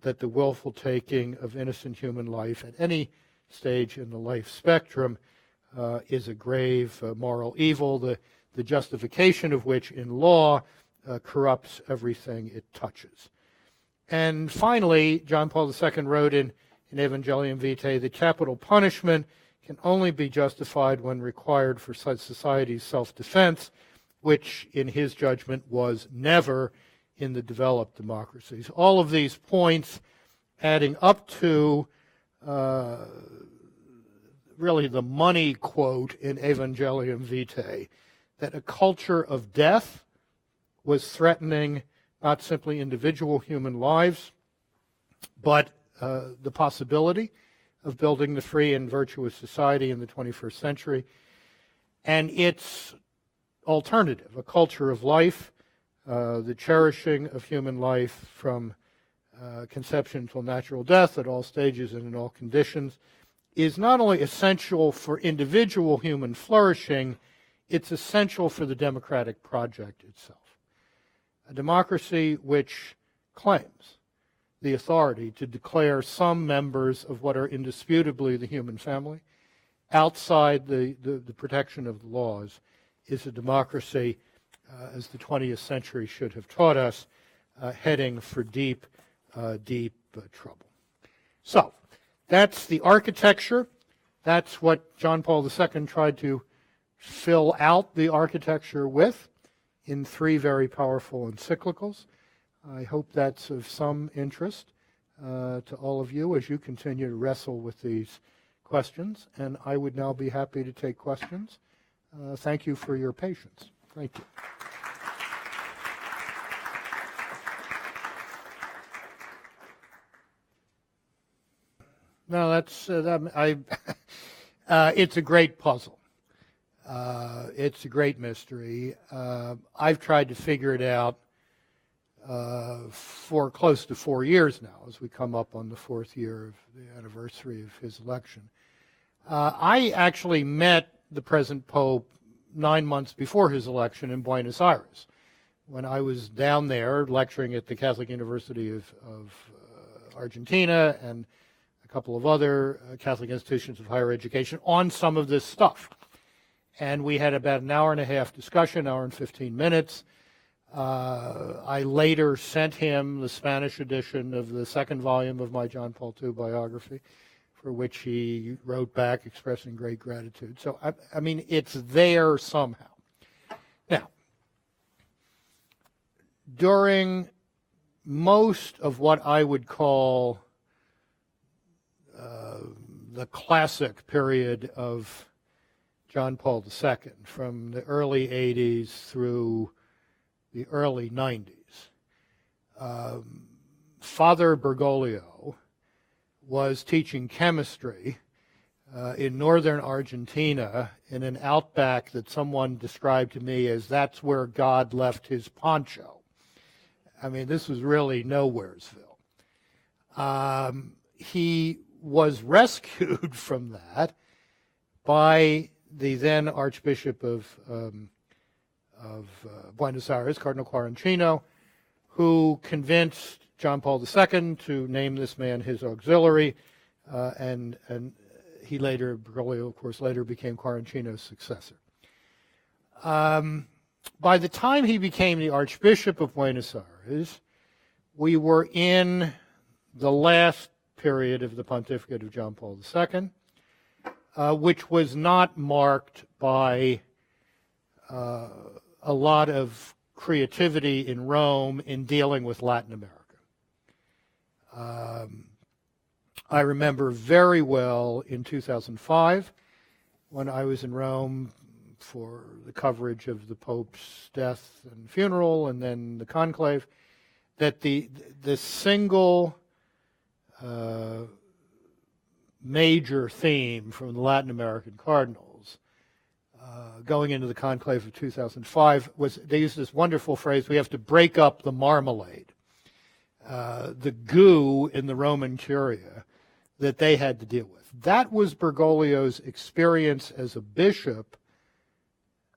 that the willful taking of innocent human life at any stage in the life spectrum is a grave moral evil, the justification of which in law corrupts everything it touches. And finally, John Paul II wrote in Evangelium Vitae that capital punishment can only be justified when required for such society's self-defense, which in his judgment was never in the developed democracies. All of these points adding up to really the money quote in Evangelium Vitae, that a culture of death was threatening not simply individual human lives, but the possibility of building the free and virtuous society in the 21st century, and its alternative, a culture of life, the cherishing of human life from conception until natural death at all stages and in all conditions, is not only essential for individual human flourishing, it's essential for the democratic project itself. A democracy which claims the authority to declare some members of what are indisputably the human family outside the protection of the laws is a democracy, as the 20th century should have taught us, heading for deep trouble. So, that's the architecture. That's what John Paul II tried to fill out the architecture with in 3 very powerful encyclicals. I hope that's of some interest to all of you as you continue to wrestle with these questions, and I would now be happy to take questions. Thank you for your patience. Thank you. No, that's it's a great puzzle. It's a great mystery. I've tried to figure it out for close to 4 years now, as we come up on the 4th year of the anniversary of his election. I actually met the present Pope 9 months before his election in Buenos Aires, when I was down there lecturing at the Catholic University of Argentina and a couple of other Catholic institutions of higher education on some of this stuff. And we had about an hour and a half discussion, hour and 15 minutes. I later sent him the Spanish edition of the 2nd volume of my John Paul II biography, for which he wrote back expressing great gratitude. So, I mean, it's there somehow. Now, during most of what I would call the classic period of John Paul II, from the early 80s through the early 90s, Father Bergoglio was teaching chemistry in northern Argentina in an outback that someone described to me as that's where God left his poncho. I mean, this was really nowheresville. He was rescued from that by the then Archbishop of Buenos Aires, Cardinal Quaranchino, who convinced John Paul II to name this man his auxiliary, and he later, Bergoglio, of course, later became Quaranchino's successor. By the time he became the Archbishop of Buenos Aires, we were in the last period of the pontificate of John Paul II, which was not marked by a lot of creativity in Rome in dealing with Latin America. I remember very well in 2005 when I was in Rome for the coverage of the Pope's death and funeral and then the conclave, that the single major theme from the Latin American cardinals going into the conclave of 2005 was, they used this wonderful phrase, we have to break up the marmalade, the goo in the Roman Curia that they had to deal with. That was Bergoglio's experience as a bishop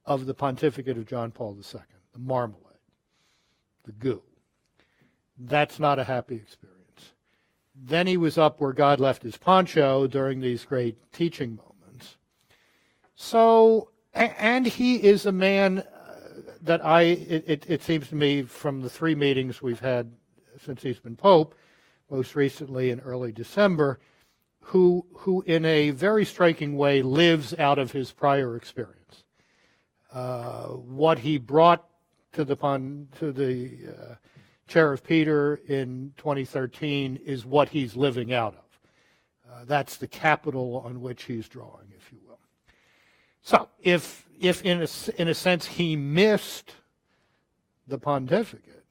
of the pontificate of John Paul II, the marmalade, the goo. That's not a happy experience. Then he was up where God left his poncho during these great teaching moments. So, and he is a man that it seems to me from the 3 meetings we've had since he's been Pope, most recently in early December, who in a very striking way lives out of his prior experience. What he brought to the chair of Peter in 2013 is what he's living out of. That's the capital on which he's drawing, if you will. So, if in a sense he missed the pontificate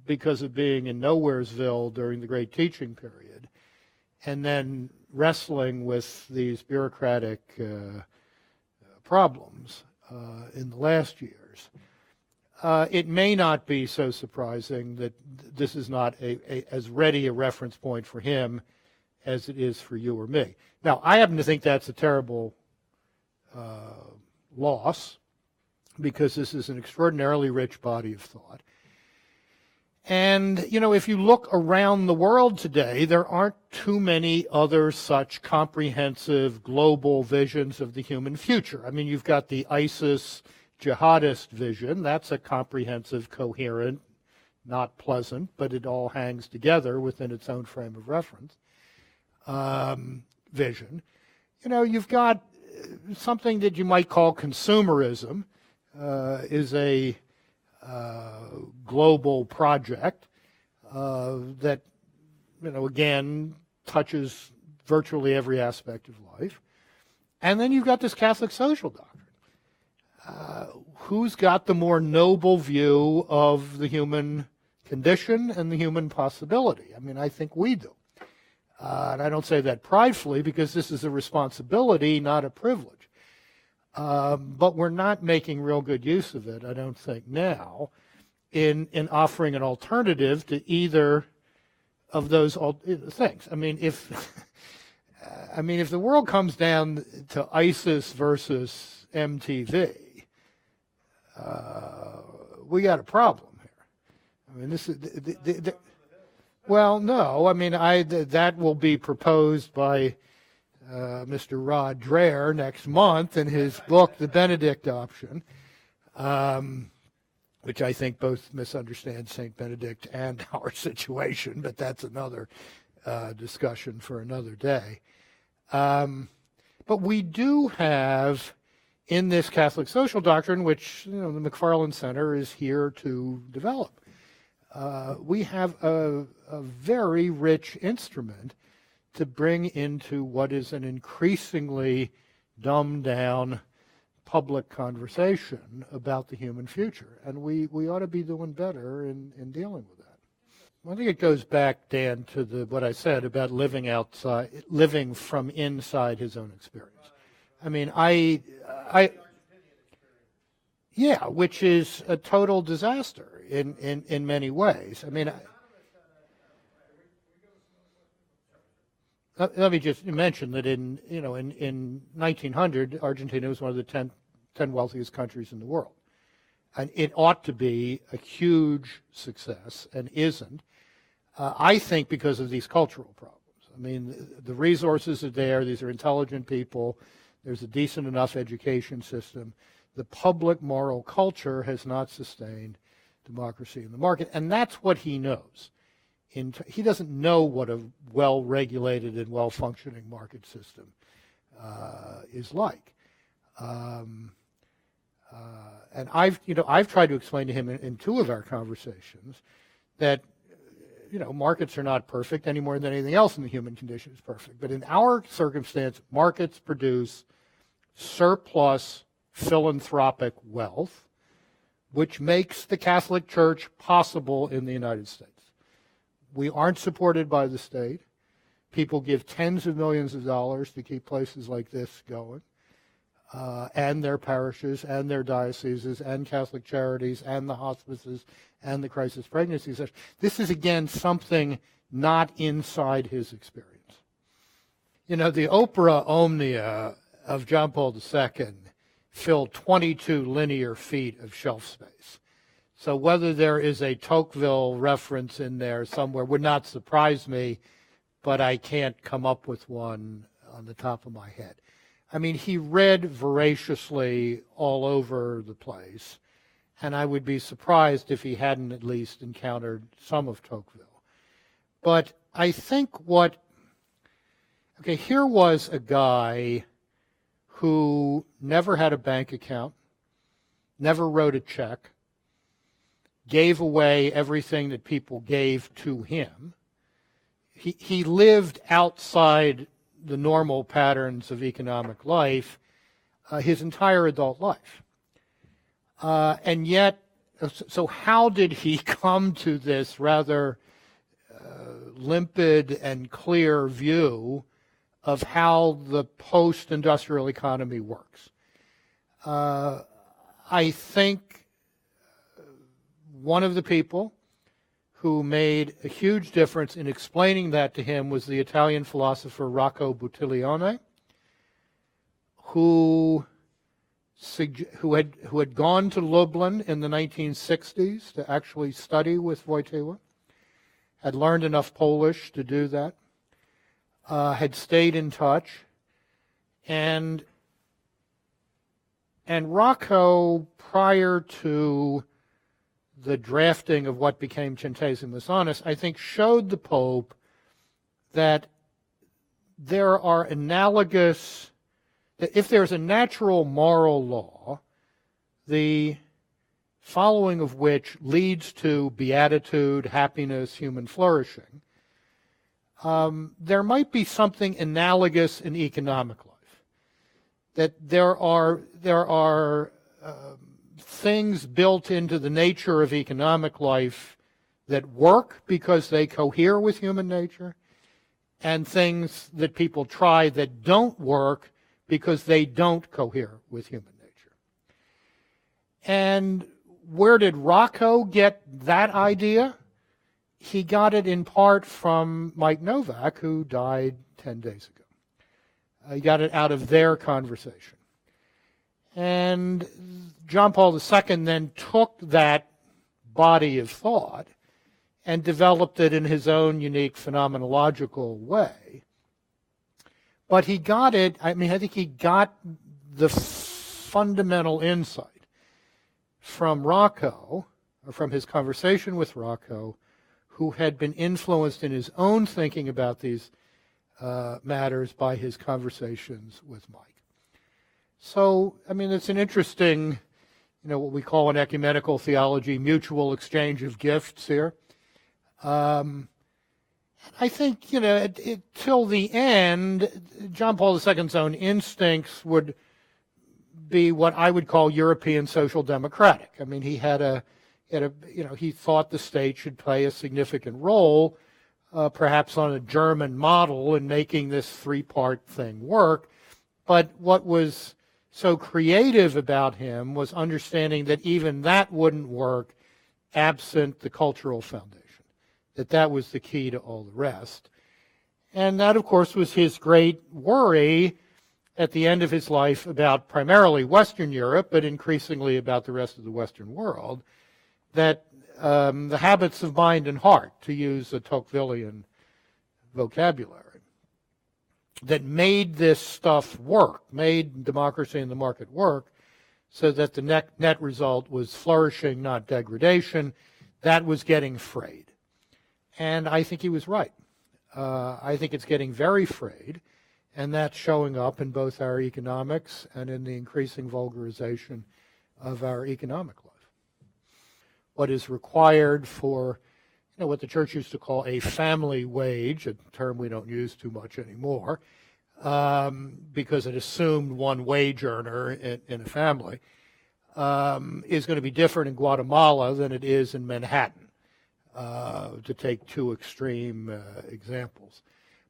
because of being in Nowheresville during the Great Teaching period, and then wrestling with these bureaucratic problems in the last years, it may not be so surprising that this is not as ready a reference point for him as it is for you or me. Now, I happen to think that's a terrible loss, because this is an extraordinarily rich body of thought. And, you know, if you look around the world today, there aren't too many other such comprehensive global visions of the human future. I mean, you've got the ISIS jihadist vision. That's a comprehensive, coherent, not pleasant, but it all hangs together within its own frame of reference, vision. You know, you've got something that you might call consumerism, is a global project that, you know, again, touches virtually every aspect of life. And then you've got this Catholic social doctrine. Who's got the more noble view of the human condition and the human possibility? I mean, I think we do. And I don't say that pridefully, because this is a responsibility, not a privilege. But we're not making real good use of it, I don't think, now, in offering an alternative to either of those things. I mean, if the world comes down to ISIS versus MTV, we got a problem here. I mean, this is well, no. I mean, that will be proposed by Mr. Rod Dreher next month in his book, The Benedict Option, which I think both misunderstands St. Benedict and our situation, but that's another discussion for another day. But we do have in this Catholic social doctrine, which, you know, the McFarland Center is here to develop, we have a very rich instrument to bring into what is an increasingly dumbed down public conversation about the human future. And we ought to be doing better in dealing with that. I think it goes back, Dan, to what I said about living from inside his own experience. I mean, yeah, which is a total disaster in many ways. I mean, let me just mention that in 1900, Argentina was one of the 10 wealthiest countries in the world. And it ought to be a huge success, and isn't, I think, because of these cultural problems. I mean, the resources are there. These are intelligent people. There's a decent enough education system. The public moral culture has not sustained democracy in the market, and that's what he knows. He doesn't know what a well-regulated and well-functioning market system is like. And I've tried to explain to him in 2 of our conversations that, markets are not perfect any more than anything else in the human condition is perfect. But in our circumstance, markets produce surplus philanthropic wealth, which makes the Catholic Church possible in the United States. We aren't supported by the state. People give tens of millions of dollars to keep places like this going, and their parishes, and their dioceses, and Catholic charities, and the hospices, and the crisis pregnancy centers. This is, again, something not inside his experience. The Opera Omnia of John Paul II filled 22 linear feet of shelf space. So whether there is a Tocqueville reference in there somewhere would not surprise me, but I can't come up with one on the top of my head. I mean, he read voraciously all over the place, and I would be surprised if he hadn't at least encountered some of Tocqueville. But I think here was a guy who never had a bank account, never wrote a check, gave away everything that people gave to him. He lived outside the normal patterns of economic life his entire adult life. And yet, so how did he come to this rather limpid and clear view of how the post-industrial economy works? I think one of the people who made a huge difference in explaining that to him was the Italian philosopher Rocco Buttiglione, who had gone to Lublin in the 1960s to actually study with Wojtyła, had learned enough Polish to do that, had stayed in touch, and Rocco, prior to the drafting of what became Centesimus Annus, I think showed the Pope that there are analogous, that if there's a natural moral law, the following of which leads to beatitude, happiness, human flourishing, there might be something analogous in economic life. That there are things built into the nature of economic life that work because they cohere with human nature, and things that people try that don't work because they don't cohere with human nature. And where did Rocco get that idea? He got it in part from Mike Novak, who died 10 days ago. He got it out of their conversation. And John Paul II then took that body of thought and developed it in his own unique phenomenological way. But he got it, I think he got the fundamental insight from Rocco, or from his conversation with Rocco, who had been influenced in his own thinking about these matters by his conversations with Mike. So, it's an interesting, what we call in ecumenical theology, mutual exchange of gifts here. I think, till the end, John Paul II's own instincts would be what I would call European social democratic. He he thought the state should play a significant role, perhaps on a German model, in making this three-part thing work. But what was so creative about him was understanding that even that wouldn't work absent the cultural foundation, that was the key to all the rest. And that, of course, was his great worry at the end of his life about primarily Western Europe, but increasingly about the rest of the Western world, that the habits of mind and heart, to use a Tocquevillian vocabulary, that made this stuff work, made democracy and the market work, so that the net result was flourishing, not degradation, that was getting frayed. And I think he was right. I think it's getting very frayed, and that's showing up in both our economics and in the increasing vulgarization of our economic life. What is required for what the church used to call a family wage, a term we don't use too much anymore, because it assumed one wage earner in a family, is going to be different in Guatemala than it is in Manhattan, to take two extreme examples.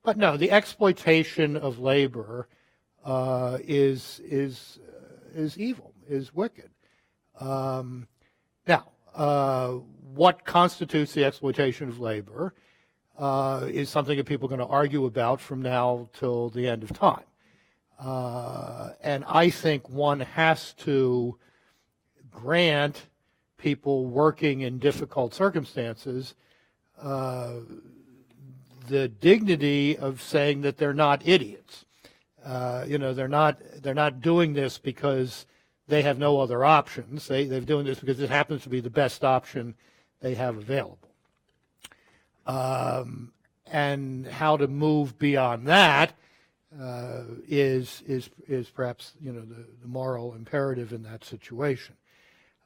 But no, the exploitation of labor is evil, is wicked. Now, what constitutes the exploitation of labor is something that people are going to argue about from now till the end of time. And I think one has to grant people working in difficult circumstances the dignity of saying that they're not idiots. They're not doing this because they have no other options. They're doing this because it happens to be the best option they have available. And how to move beyond that is perhaps the moral imperative in that situation.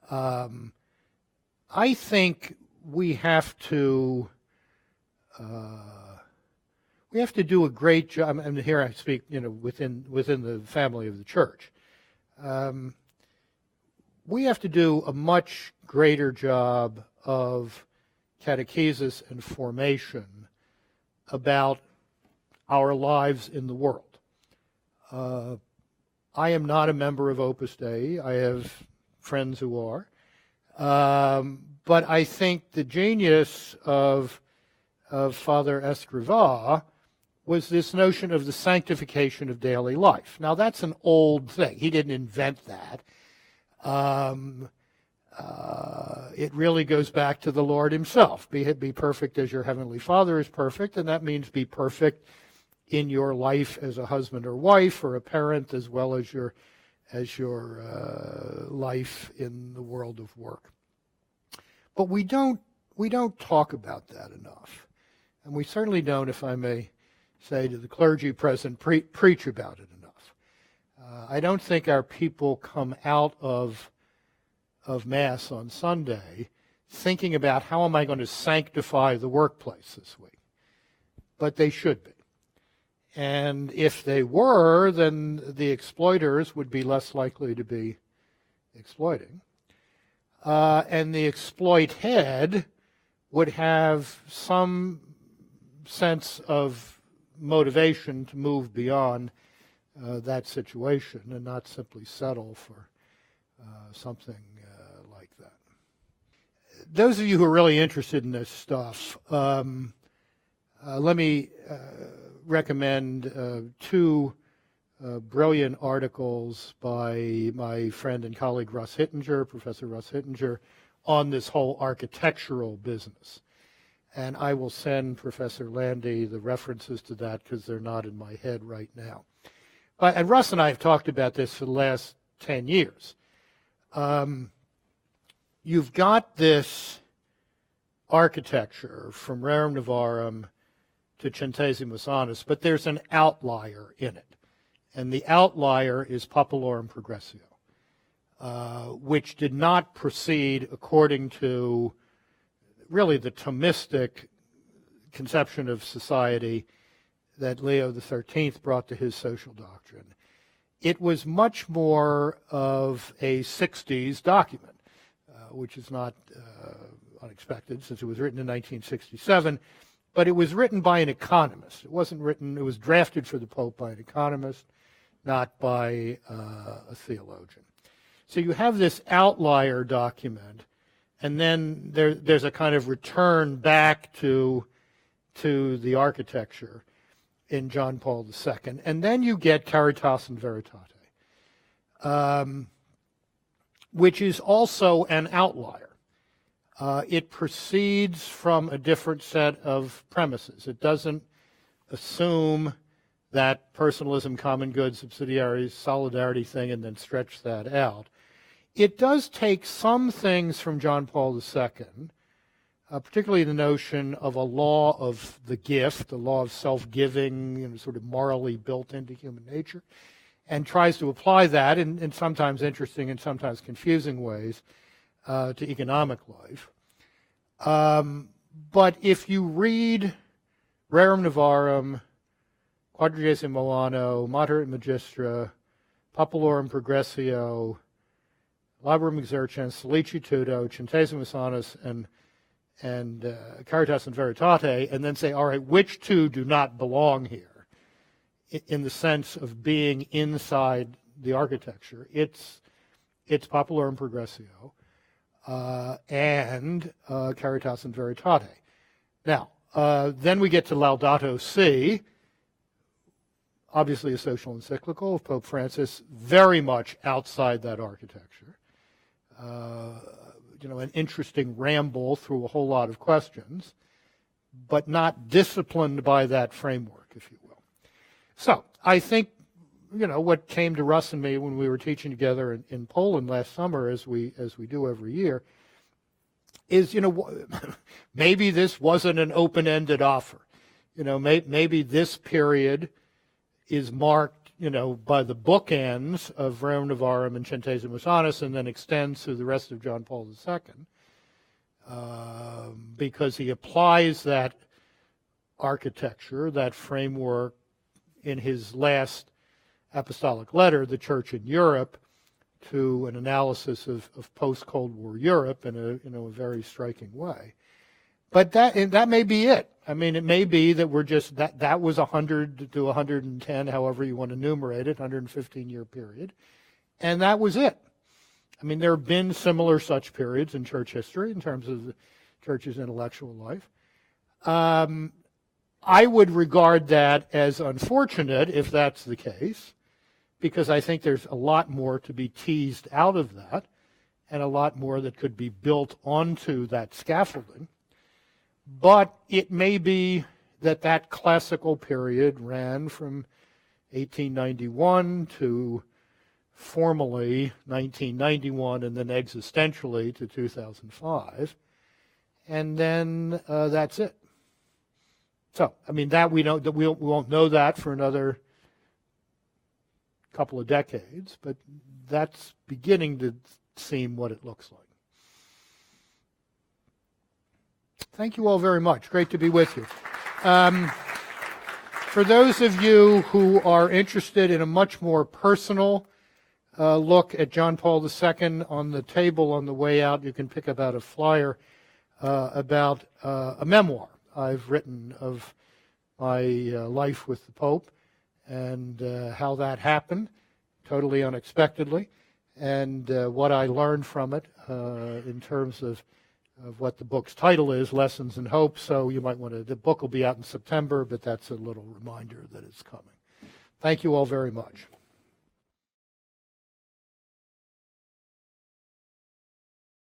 I think we have to do a great job. And here I speak, within the family of the church. We have to do a much greater job of catechesis and formation about our lives in the world. I am not a member of Opus Dei. I have friends who are. But I think the genius of Father Escrivá was this notion of the sanctification of daily life. Now, that's an old thing. He didn't invent that. It really goes back to the Lord himself. Be perfect as your heavenly Father is perfect, and that means be perfect in your life as a husband or wife or a parent, as well as your life in the world of work. But we don't talk about that enough, and we certainly don't, if I may say to the clergy present, preach about it enough. I don't think our people come out of Mass on Sunday thinking about how am I going to sanctify the workplace this week. But they should be. And if they were, then the exploiters would be less likely to be exploiting. And the exploited would have some sense of motivation to move beyond that situation and not simply settle for something like that. Those of you who are really interested in this stuff, let me recommend two brilliant articles by my friend and colleague Russ Hittinger, Professor Russ Hittinger, on this whole architectural business. And I will send Professor Landy the references to that because they're not in my head right now. And Russ and I have talked about this for the last 10 years. You've got this architecture from Rerum Novarum to Centesimus Annus, but there's an outlier in it. And the outlier is Populorum Progressio, which did not proceed according to really the Thomistic conception of society that Leo XIII brought to his social doctrine. It was much more of a 60s document, which is not unexpected since it was written in 1967, but it was written by an economist. It was drafted for the Pope by an economist, not by a theologian. So you have this outlier document, and then there's a kind of return back to the architecture in John Paul II. And then you get Caritas and Veritate, which is also an outlier. It proceeds from a different set of premises. It doesn't assume that personalism, common good, subsidiary, solidarity thing, and then stretch that out. It does take some things from John Paul II, particularly the notion of a law of the gift, a law of self-giving, sort of morally built into human nature, and tries to apply that in sometimes interesting and sometimes confusing ways to economic life. But if you read Rerum Novarum, Quadragesimo Anno, Mater et Magistra, Populorum Progressio, Labrum Exercens, Solicitudo, Centesimus Annus, and Caritas and Veritate, and then say, all right, which two do not belong here in the sense of being inside the architecture? It's Populorum Progressio and Caritas and Veritate. Now, then we get to Laudato Si, obviously a social encyclical of Pope Francis, very much outside that architecture. An interesting ramble through a whole lot of questions, but not disciplined by that framework, if you will. So I think, what came to Russ and me when we were teaching together in Poland last summer, as we do every year, is, maybe this wasn't an open-ended offer. Maybe this period is marked, by the bookends of Rerum Novarum and Centesimus Annus, and then extends through the rest of John Paul II, because he applies that architecture, that framework, in his last apostolic letter, The Church in Europe, to an analysis of post-Cold War Europe in a very striking way. But that may be it. I mean, it may be that we're just, that was 100 to 110, however you want to enumerate it, 115-year period. And that was it. I mean, there have been similar such periods in church history in terms of the church's intellectual life. I would regard that as unfortunate if that's the case, because I think there's a lot more to be teased out of that, and a lot more that could be built onto that scaffolding. But it may be that classical period ran from 1891 to formally 1991, and then existentially to 2005. And then that's it. So, I mean, that we won't know that for another couple of decades, but that's beginning to seem what it looks like. Thank you all very much. Great to be with you. For those of you who are interested in a much more personal look at John Paul II, on the table on the way out, you can pick up out a flyer about a memoir I've written of my life with the Pope and how that happened, totally unexpectedly, and what I learned from it in terms of what the book's title is, Lessons and Hope. So you might want to, the book will be out in September, but that's a little reminder that it's coming. Thank you all very much.